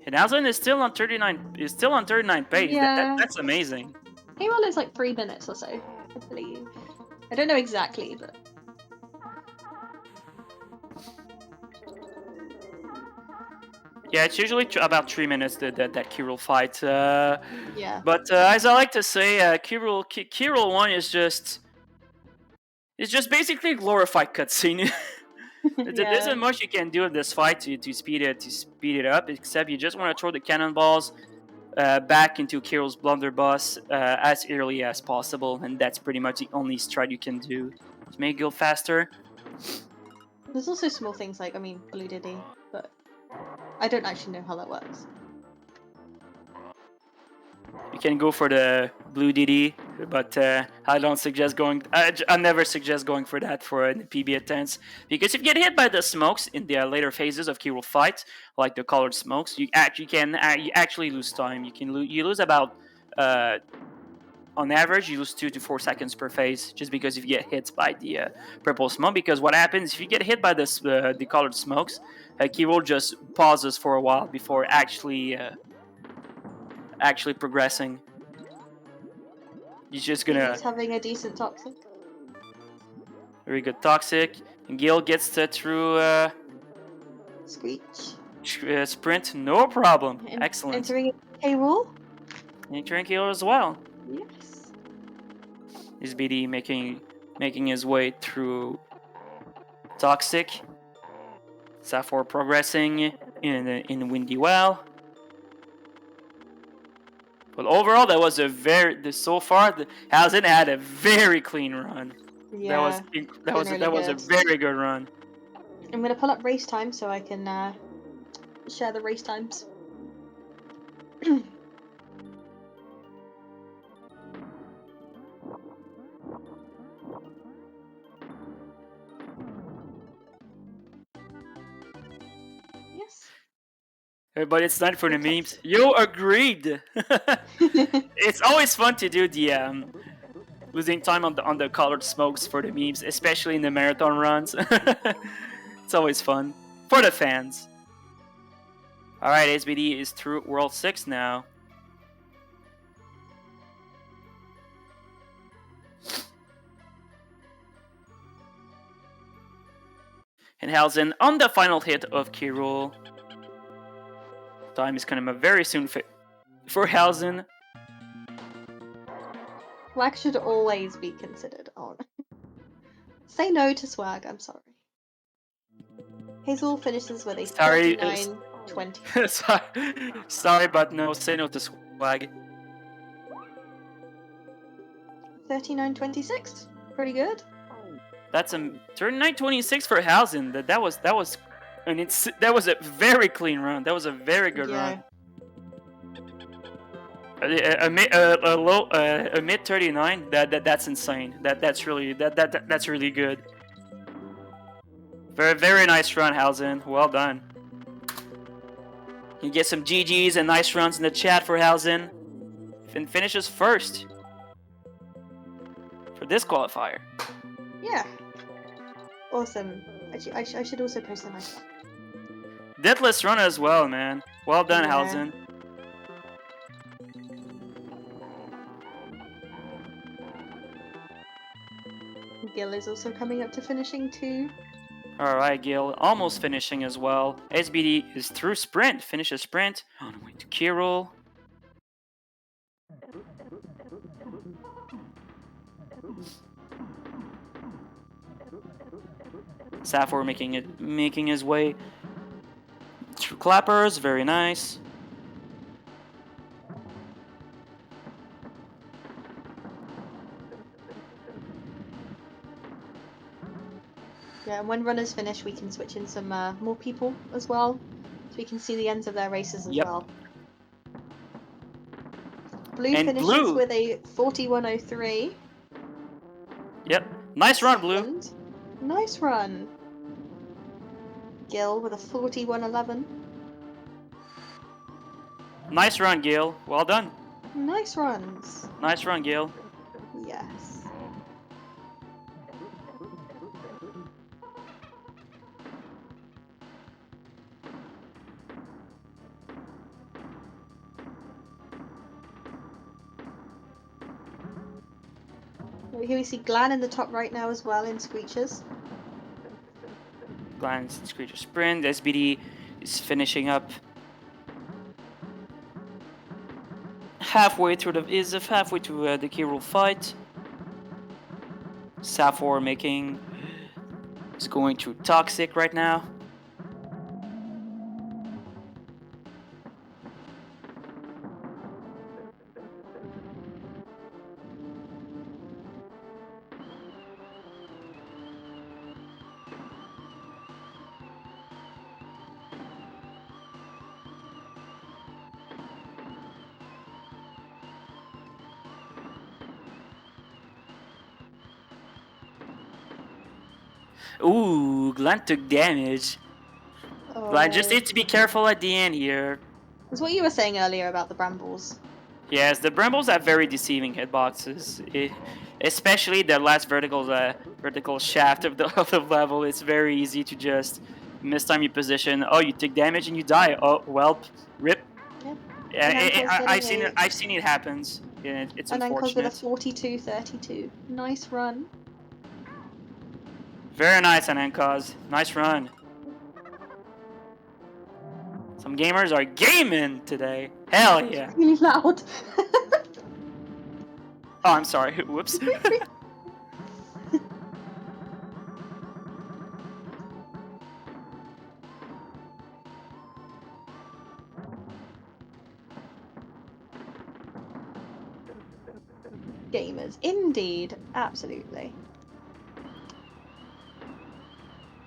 And Hausen is still on 39. Is still on 39 pace. Yeah. That's amazing. Payroll is like 3 minutes or so, I believe. I don't know exactly, but. Yeah, it's usually about 3 minutes that Kirill fight. Yeah. But as I like to say, Kirill 1 is just basically a glorified cutscene. There isn't much you can do in this fight to speed it up, except you just want to throw the cannonballs back into Kirill's blunderbuss as early as possible, and that's pretty much the only strat you can do to make it go faster. There's also small things like, I mean, Blue Diddy, but I don't actually know how that works. You can go for the Blue DD, but I don't suggest going. I never suggest going for that for the PB attempts, because if you get hit by the smokes in the later phases of Kiro fight, like the colored smokes, you actually lose time. You lose about on average you lose 2 to 4 seconds per phase, just because if you get hit by the purple smoke. Because what happens if you get hit by the colored smokes, Kiro just pauses for a while before actually progressing. He's just gonna. He's having a decent toxic. Very good toxic. And Gil gets through Screech. sprint, no problem. Excellent. Entering K rule. Entering Gil as well. Yes. Is BD making his way through toxic. Safor progressing in Windy Well. But overall, that was so far Halzen had a very clean run. Yeah. That was a very good run. I'm gonna pull up race time so I can share the race times. Yes. Everybody, it's time for the memes. You agreed. It's always fun to do the losing time on the colored smokes for the memes, especially in the marathon runs. It's always fun for the fans. All right, SBD is through World 6 now. And Halzen on the final hit of Kirul. Time is coming up very soon for Halzen. Swag should always be considered on. Say no to swag, I'm sorry. Hazel finishes with a 39-20. Sorry, but no, say no to swag. 39-26. Pretty good. That's a 39-26 for Halzen. That was a very clean run. That was a very good run. A mid 39. That's insane. That's really good. Very nice run, Halzen. Well done. You get some GGs and nice runs in the chat for Halzen. And finishes first for this qualifier. Yeah. Awesome. I should also post a nice one. Deathless run as well, man. Well done, Halzen. Gil is also coming up to finishing too. Alright, Gil, almost finishing as well. SBD is through sprint, finishes sprint. On the way to Kirul. Safor making his way through clappers, very nice. Yeah, and when runners finish, we can switch in some more people as well, so we can see the ends of their races as well. Blue finishes with a 41.03. Yep, nice run, Blue. Nice run. Gil with a 41.11. Nice run, Gil. Well done. Nice runs. Nice run, Gil. Yes. Here we see Glan in the top right now as well in Screechers. Glan's Screecher sprint. SBD is finishing up halfway through the Kirul fight. Safor is going through toxic right now. Ooh, Glenn took damage. Oh. Glenn just needs to be careful at the end here. That's what you were saying earlier about the brambles. Yes, the brambles have very deceiving hitboxes. Especially the last vertical shaft of of the level. It's very easy to just mistime your position. Oh, you take damage and you die. Oh, well, rip. Yep. Yeah, And Ankle's I've getting seen it. I've seen it happens. Yeah, it's and Ankle's with a unfortunate. 42-32. Nice run. Very nice, Anankaz. Nice run. Some gamers are gaming today. Hell yeah. Really loud. Oh, I'm sorry. Whoops. Gamers, indeed, absolutely.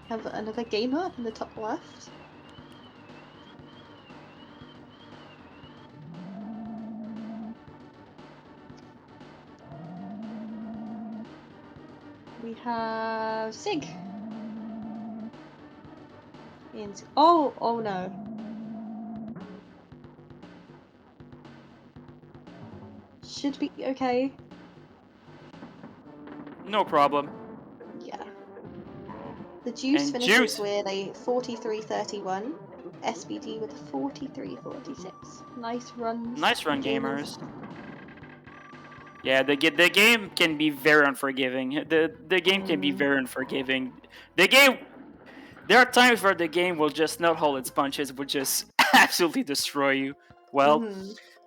Have another gamer up in the top left. We have Sig. Oh no. Should be okay. No problem. Yeah. The Juice And finishes Juice. with a 43-31. SBD with a 43-46. Nice runs. Nice run, gamers. Yeah, the game can be very unforgiving. The game can be very unforgiving. The game. There are times where the game will just not hold its punches, will just absolutely destroy you. Well,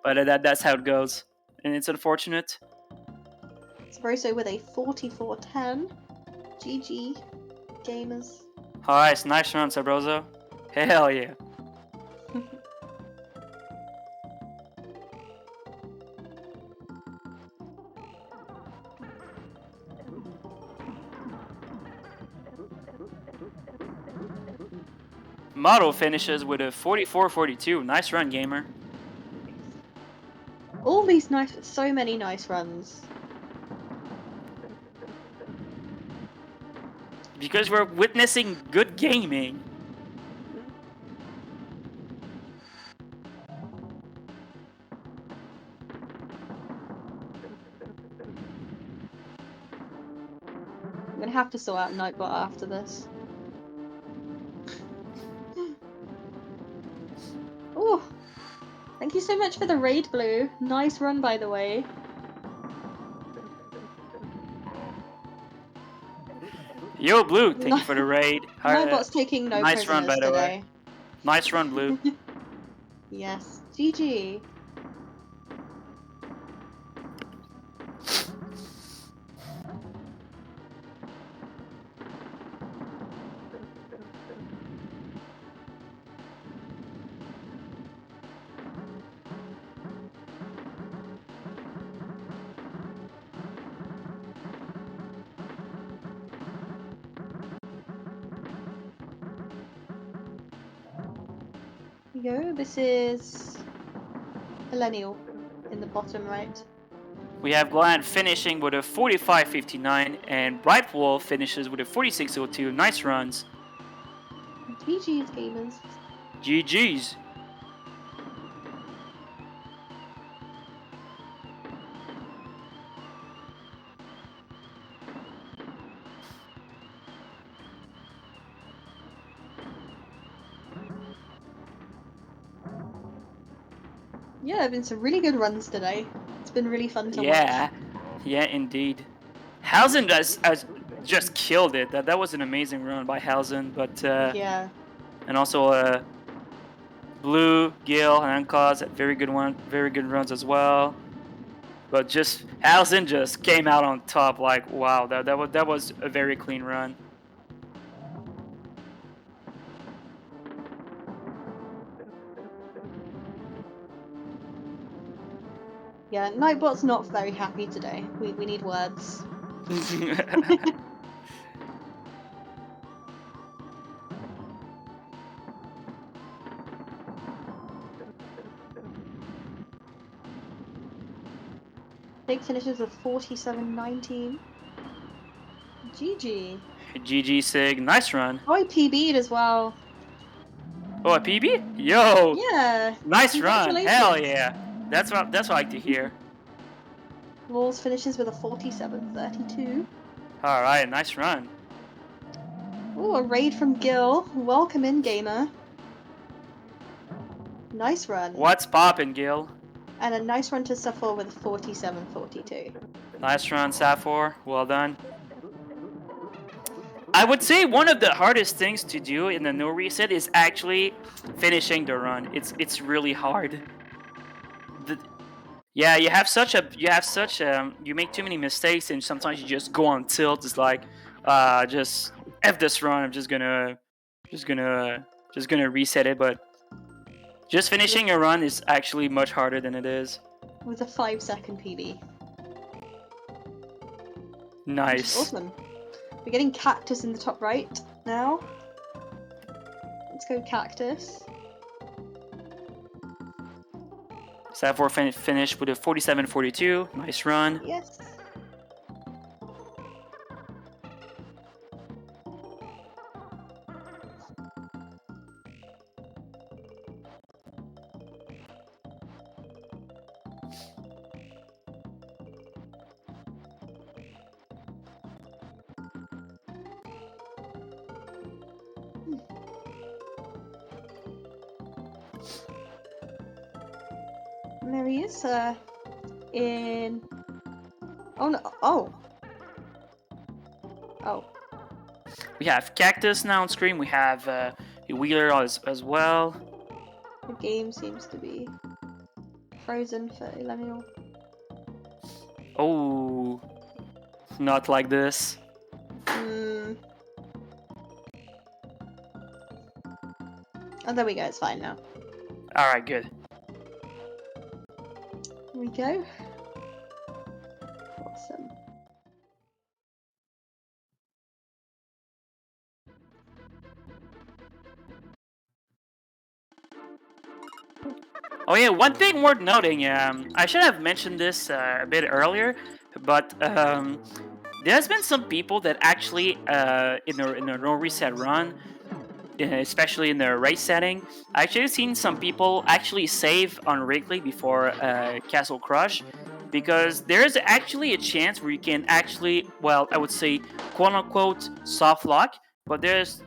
but that's how it goes, and it's unfortunate. Sabroso with a 44-10. GG, gamers. Alright, nice run, Sabroso. Hell yeah. Model finishes with a 44-42. Nice run, gamer. All these nice, so many nice runs. Because we're witnessing good gaming. I'm gonna have to sort out Nightbot after this. Oh, thank you so much for the raid, Blue. Nice run, by the way. Yo, Blue, thank you for the raid. Nightbot's taking no nice prisoners run, by the today. way. Nice run, Blue. Yes, GG. Go. This is Millennial in the bottom right. We have Glenn finishing with a 45-59, and Bright Wolf finishes with a 46-02. Nice runs. GG's, gamers. GG's. Yeah, there have been some really good runs today. It's been really fun to watch. Yeah, indeed. Hausen has just killed it. That was an amazing run by Hausen, but yeah. And also Blue, Gil, and Ankaz had very good runs as well. But just Hausen just came out on top. Like wow, that was a very clean run. Yeah, Nightbot's not very happy today. We need words. Big finishes with 47-19. GG. GG Sig, nice run. Oh, I PB'd as well. Oh, a PB? Yo, Yeah. nice run. Hell Congratulations. yeah. That's what I like to hear. Walls finishes with a 47-32. All right, nice run. Oh, a raid from Gil. Welcome in, gamer. Nice run. What's poppin', Gil? And a nice run to Safor with a 47-42. Nice run, Safor. Well done. I would say one of the hardest things to do in the no reset is actually finishing the run. It's really hard. Yeah, you make too many mistakes, and sometimes you just go on tilt. It's like, just F this run. I'm just gonna reset it. But just finishing a run is actually much harder than it is. With a 5-second PB. Nice. Awesome. We're getting Cactus in the top right now. Let's go Cactus. Safor finished with a 47-42. Nice run. Yes. And there he is, in... Oh no, oh! Oh. We have Cactus now on screen. We have a Wheeler as well. The game seems to be frozen for Lemuel. Oh, not like this. Oh, there we go, it's fine now. Alright, good. Here we go. Awesome. Oh yeah, one thing worth noting, I should have mentioned this a bit earlier, but there's been some people that actually, in a no reset run, especially in the race setting, I actually seen some people actually save on Wrigley before Castle Crush, because there's actually a chance where you can actually, well, I would say, quote-unquote, soft lock, but it's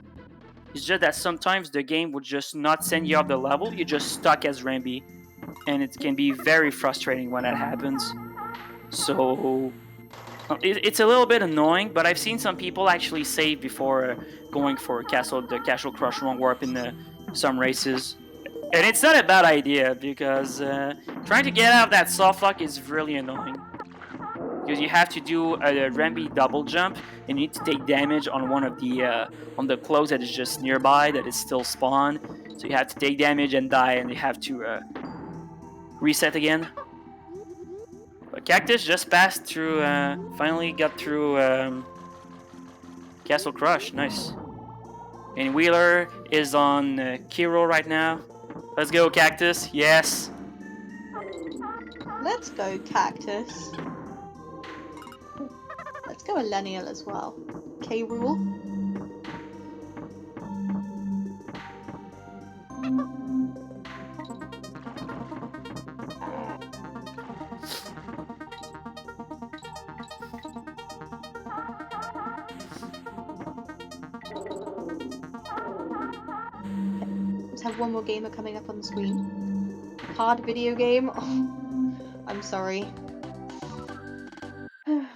just that sometimes the game would just not send you up the level, you're just stuck as Rambi, and it can be very frustrating when that happens. So it's a little bit annoying, but I've seen some people actually save before going for the Castle Crush Run Warp in some races. And it's not a bad idea, because trying to get out of that soft lock is really annoying. Because you have to do a Rambi double jump, and you need to take damage on one of the on the clothes that is just nearby, that is still spawned. So you have to take damage and die, and you have to reset again. But Cactus just passed through, finally got through Castle Crush. Nice. And Wheeler is on Kiro right now. Let's go, Cactus. Yes. Let's go, Cactus. Let's go, Elenial as well. K-Rule. Let's have one more gamer coming up on the screen. Hard video game. Oh, I'm sorry.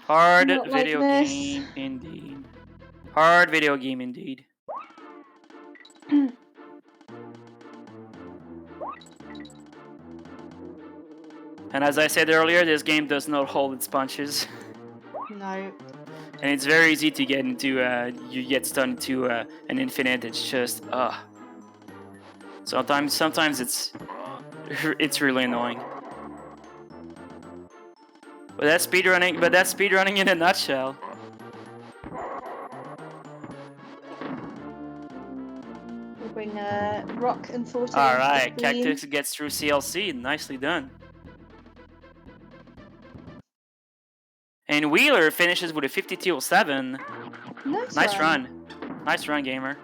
Hard Not like video this. game indeed. Hard video game indeed. And as I said earlier, this game does not hold its punches. No. And it's very easy to get into, you get stunned to an infinite. It's just, Sometimes it's really annoying. But that's speedrunning in a nutshell. We'll bring Rock and Forte. Alright, Cactus gets through CLC. Nicely done. And Wheeler finishes with a 52.07. Nice run. Nice run, gamer.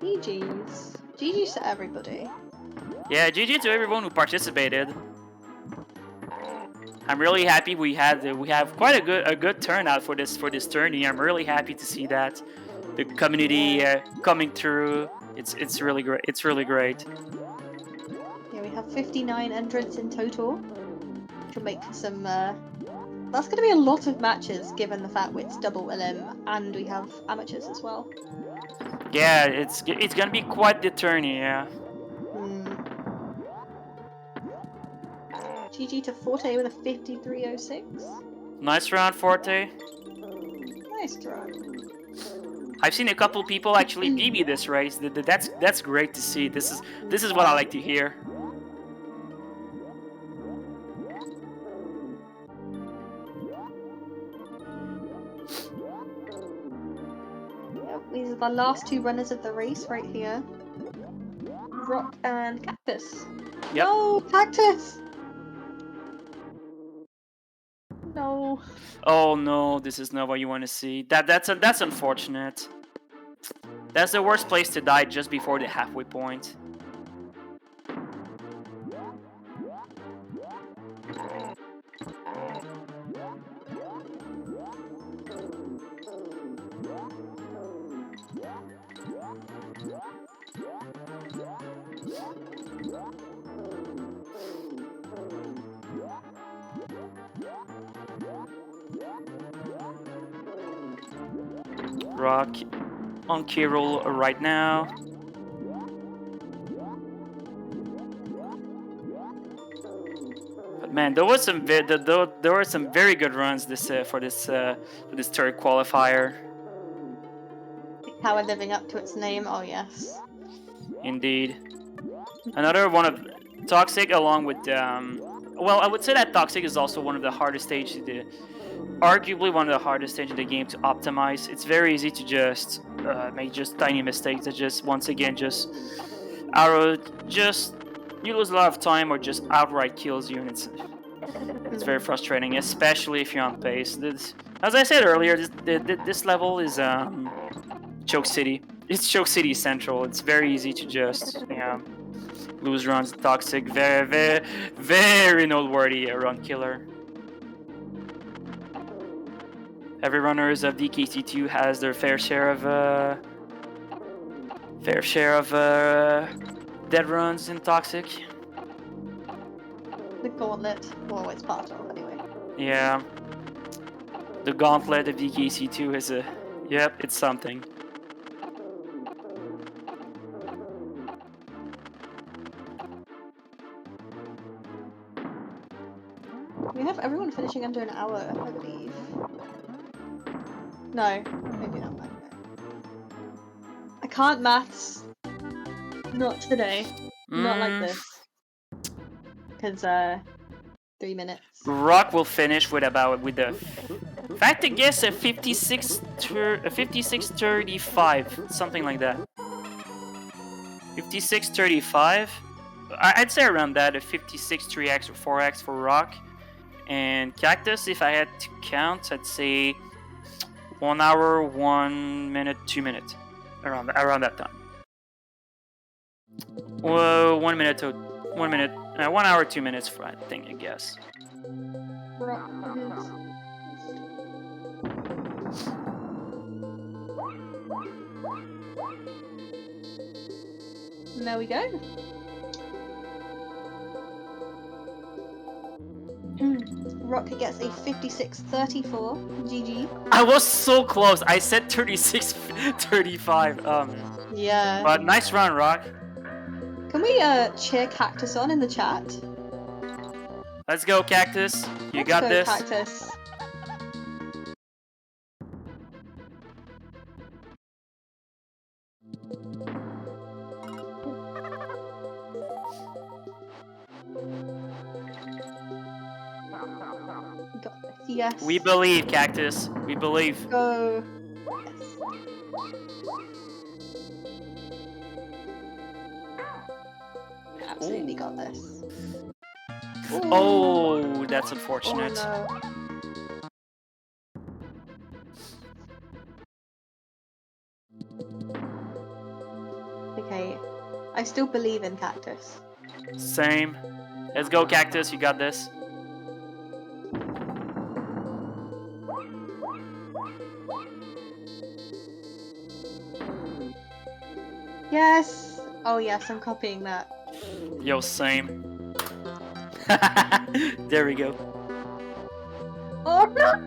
GG's. GG's to everybody. Yeah, GG to everyone who participated. I'm really happy we have quite a good turnout for this tourney. I'm really happy to see that the community coming through. It's really great. It's really great. Yeah, we have 59 entrants in total, which will make some. That's going to be a lot of matches, given the fact it's double LM and we have amateurs as well. Yeah, it's gonna be quite the tourney. Yeah. GG to Forte with a 53.06. Nice round, Forte. Nice try. I've seen a couple people actually PB this race. That's great to see. This is what I like to hear. Yep, these are the last two runners of the race right here. Rock and Cactus. Yep. No, Cactus! No. Oh no, this is not what you want to see. That's unfortunate. That's the worst place to die just before the halfway point. Rock on key roll right now. But man, there were some very good runs for this third qualifier. How we're living up to its name, oh yes. Indeed. Another one of Toxic, along with well, I would say that Toxic is also one of the hardest stages, arguably one of the hardest stages in the game to optimize. It's very easy to just make just tiny mistakes that just once again just you lose a lot of time or just outright kills you, and it's very frustrating, especially if you're on pace. As I said earlier, this level is Choke City. It's Choke City Central. It's very easy to just lose runs. Toxic, very noteworthy run killer. Every runners of DKC2 has their fair share of dead runs in Toxic. The gauntlet, well, it's part of anyway. Yeah, the gauntlet of DKC2 is it's something. We have everyone finishing under an hour, I believe. No, maybe not. No. I can't maths. Not today. Not like this. Because 3 minutes. Rock will finish with the fact to guess a 56:35, something like that. 56:35. I'd say around that, a 56:3x or 4x for Rock. And Cactus, if I had to count, I'd say 1 hour, 1 minute, 2 minutes, around that time. Well, 1 minute, 1 hour, 2 minutes for I think, I guess. And there we go. Rock gets a 56:34. GG. I was so close. I said 36:35. Yeah. But nice run, Rock. Can we cheer Cactus on in the chat? Let's go, Cactus. You got this. Cactus. Yes. We believe, Cactus. We believe. Go. Yes. Absolutely got this. Oh, that's unfortunate. Oh, no. Okay, I still believe in Cactus. Same. Let's go, Cactus. You got this. Yes! Oh yes, I'm copying that. Yo, same. There we go. Oh no!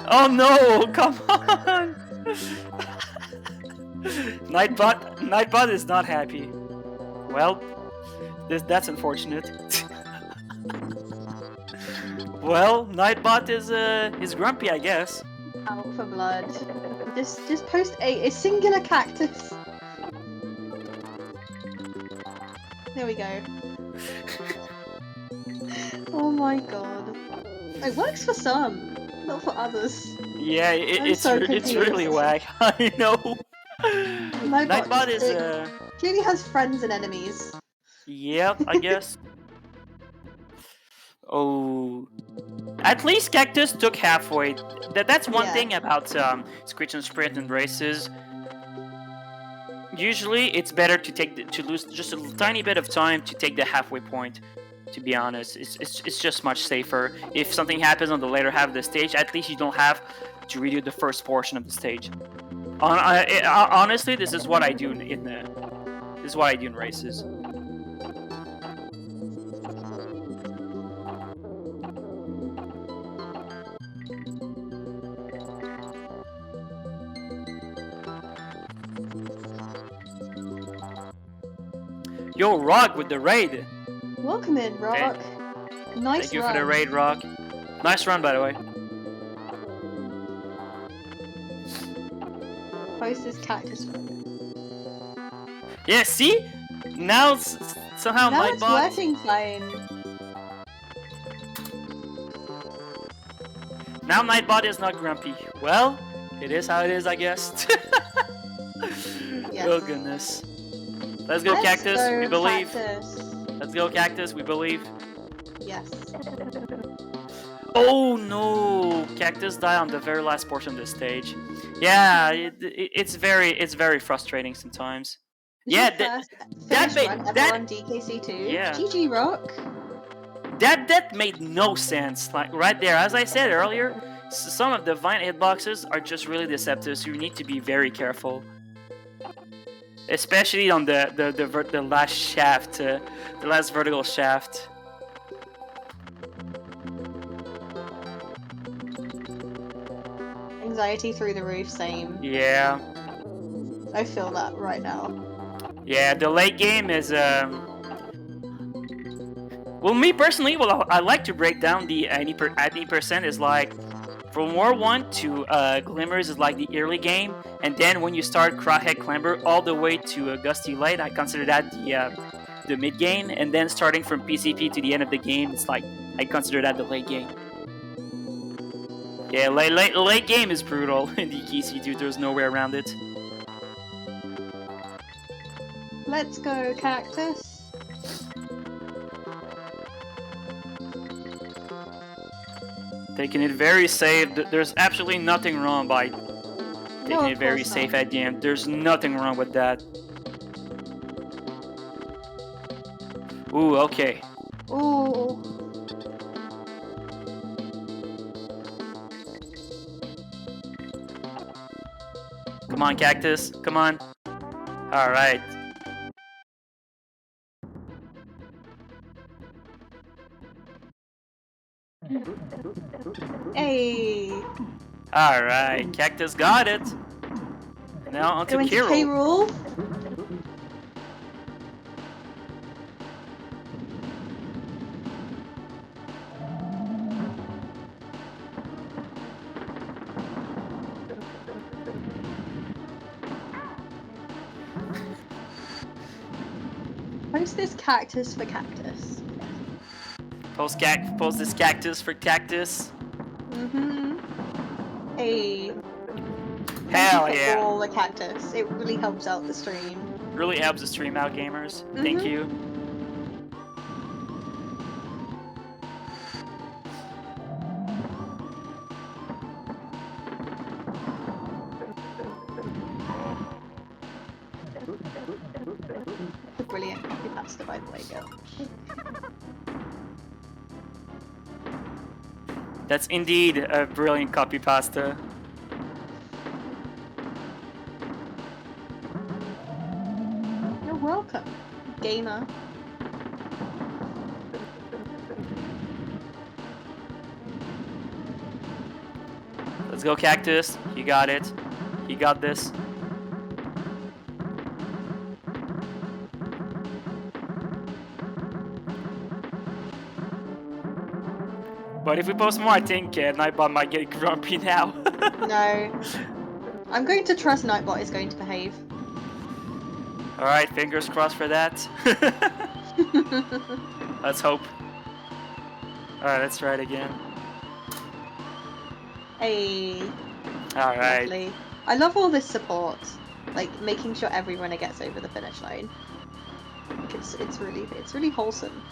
Oh no! Come on! Nightbot is not happy. Well, that's unfortunate. Well, Nightbot is grumpy, I guess. Out for blood. Just post a singular cactus. There we go. Oh my god. It works for some, not for others. Yeah, it's really whack. I know. Nightbot is clearly has friends and enemies. Yep, I guess. Oh, at least Cactus took halfway. That's one thing about Screech and Sprint and races. Usually, it's better to lose just a tiny bit of time to take the halfway point. To be honest, it's just much safer. If something happens on the later half of the stage, at least you don't have to redo the first portion of the stage. Honestly, this is what I do this is what I do in races. Yo, Rock with the raid. Welcome in, Rock. Okay. Nice Thank you for the raid, Rock. Nice run, by the way. Post this cactus. Yeah, see? Now somehow now Nightbot. It's working fine. Now Nightbot is not grumpy. Well, it is how it is, I guess. Yes. Oh goodness. Let's go, Cactus. We believe. Cactus. Let's go, Cactus. We believe. Yes. Oh no! Cactus died on the very last portion of the stage. Yeah, it's very frustrating sometimes. Yeah, that made on DKC2. Yeah. GG Rock. That made no sense. Like right there, as I said earlier, some of the vine hitboxes are just really deceptive. So you need to be very careful. Especially on the last shaft, the last vertical shaft. Anxiety through the roof, same. Yeah. I feel that right now. Yeah, the late game is well, me personally, I like to break down the 80% is like from War 1 to Glimmers is like the early game, and then when you start Crawhead Clamber all the way to Gusty Light, I consider that the mid game, and then starting from PCP to the end of the game, it's like I consider that the late game. Yeah, late game is brutal in DKC2. There's no way around it. Let's go, Cactus. Taking it very safe. There's absolutely nothing wrong by taking it very safe at the end. There's nothing wrong with that. Ooh, okay. Ooh. Come on, Cactus. Come on. Alright. Hey. Alright, Cactus got it. Now on to Kiro. K-Rool. Post this cactus for Cactus. Post this cactus for Cactus. Hey. Hell yeah. All the cactus. It really helps out the stream. Really helps the stream out, gamers. Thank you. pasta, by the way, girl. That's indeed a brilliant copy pasta. You're welcome, gamer. Let's go, Cactus. You got it. You got this. But if we post more, I think Nightbot might get grumpy now. No. I'm going to trust Nightbot is going to behave. Alright, fingers crossed for that. Let's hope. Alright, let's try it again. Hey. Alright. Lovely. I love all this support. Like, making sure every runner gets over the finish line. Like, it's really wholesome.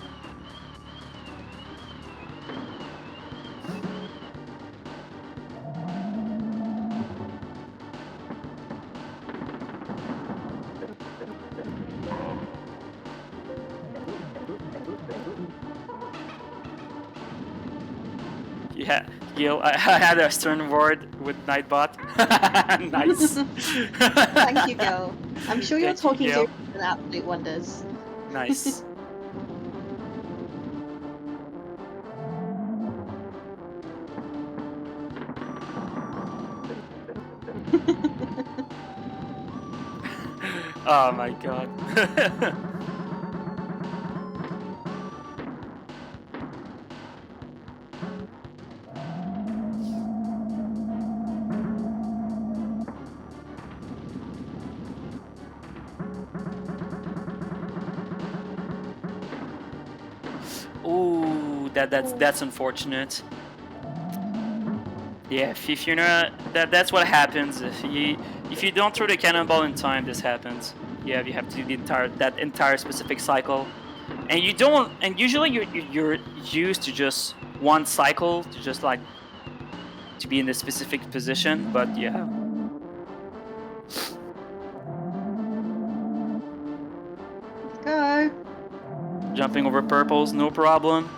Yeah, Gil, I had a stern word with Nightbot. Nice. Thank you, Gil. I'm sure you're Thank you, talking Gil. to absolute wonders. Nice. Oh my god. Ooh, that's unfortunate. Yeah, if you're not, that's what happens if you don't throw the cannonball in time. This happens. Yeah, you have to do that entire specific cycle, and you don't. And usually you're used to just one cycle to just like to be in a specific position. But yeah. Go. Jumping over purples, no problem.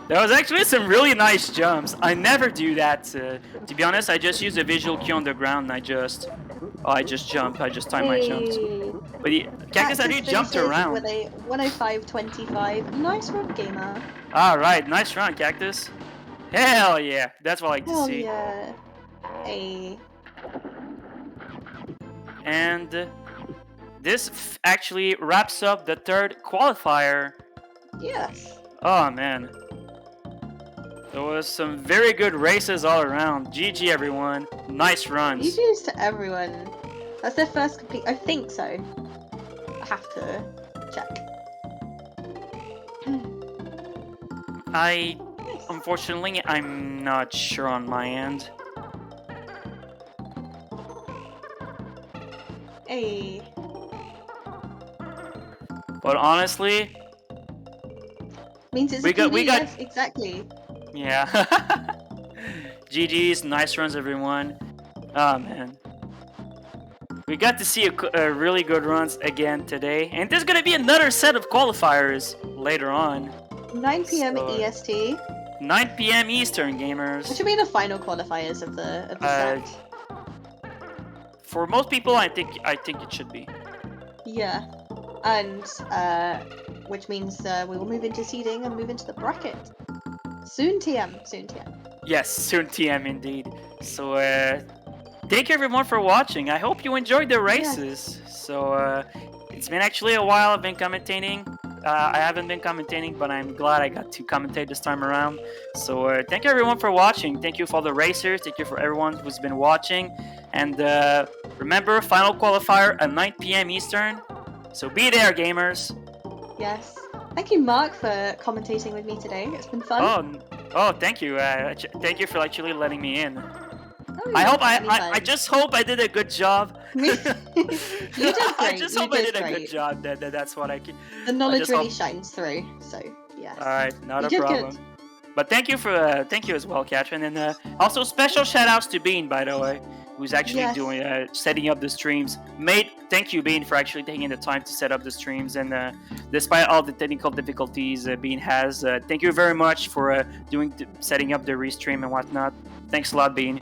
That was actually some really nice jumps. I never do that. To be honest, I just use a visual cue on the ground and I just jump. I just time my jumps. But Cactus, how do you jumped around? With a 105.25. Nice run, gamer. All right, nice run, Cactus. Hell yeah, that's what I like to see. Hell yeah. Hey. And this actually wraps up the third qualifier. Yes. Oh man. There was some very good races all around. GG everyone. Nice runs. GG's to everyone. That's their first complete. I think so. I have to check. Unfortunately, I'm not sure on my end. Hey. But honestly, Means it's we got. yes, exactly. Yeah. GG's, nice runs everyone. Oh man. We got to see a really good runs again today. And there's going to be another set of qualifiers later on. 9 p.m. EST. 9 p.m. Eastern, gamers. Which will be the final qualifiers of the set. For most people, I think it should be. Yeah. And which means we will move into seeding and move into the bracket. Soon TM. Soon TM. Yes, soon TM indeed. So thank you everyone for watching. I hope you enjoyed the races. Yes. So it's been actually a while I've been commentating. I haven't been commentating, but I'm glad I got to commentate this time around. So thank you everyone for watching. Thank you for all the racers. Thank you for everyone who's been watching. And remember, final qualifier at 9 p.m. Eastern. So be there, gamers. Yes. Thank you, Mark, for commentating with me today. It's been fun. Oh, thank you. Thank you for actually letting me in. Oh, I just hope I did a good job. You did great. I just hope I did a good job. That's what I can. The knowledge really shines through. So yeah. All right, not a problem. But thank you as well, Catherine, and also special shout outs to Bean, by the way, who's actually Yes. doing setting up the streams. Thank you, Bean, for actually taking the time to set up the streams, and despite all the technical difficulties Bean has, thank you very much for setting up the restream and whatnot. Thanks a lot, Bean.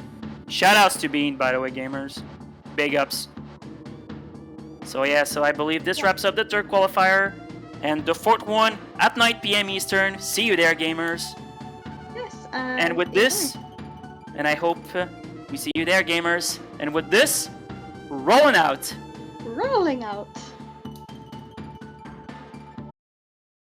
Shout outs to Bean, by the way, gamers. Big ups. So yeah, so I believe this wraps up the third qualifier, and the fourth one at 9 p.m. Eastern. See you there, gamers. Yes. And with this, and I hope we see you there, gamers. And with this, rolling out. Rolling out.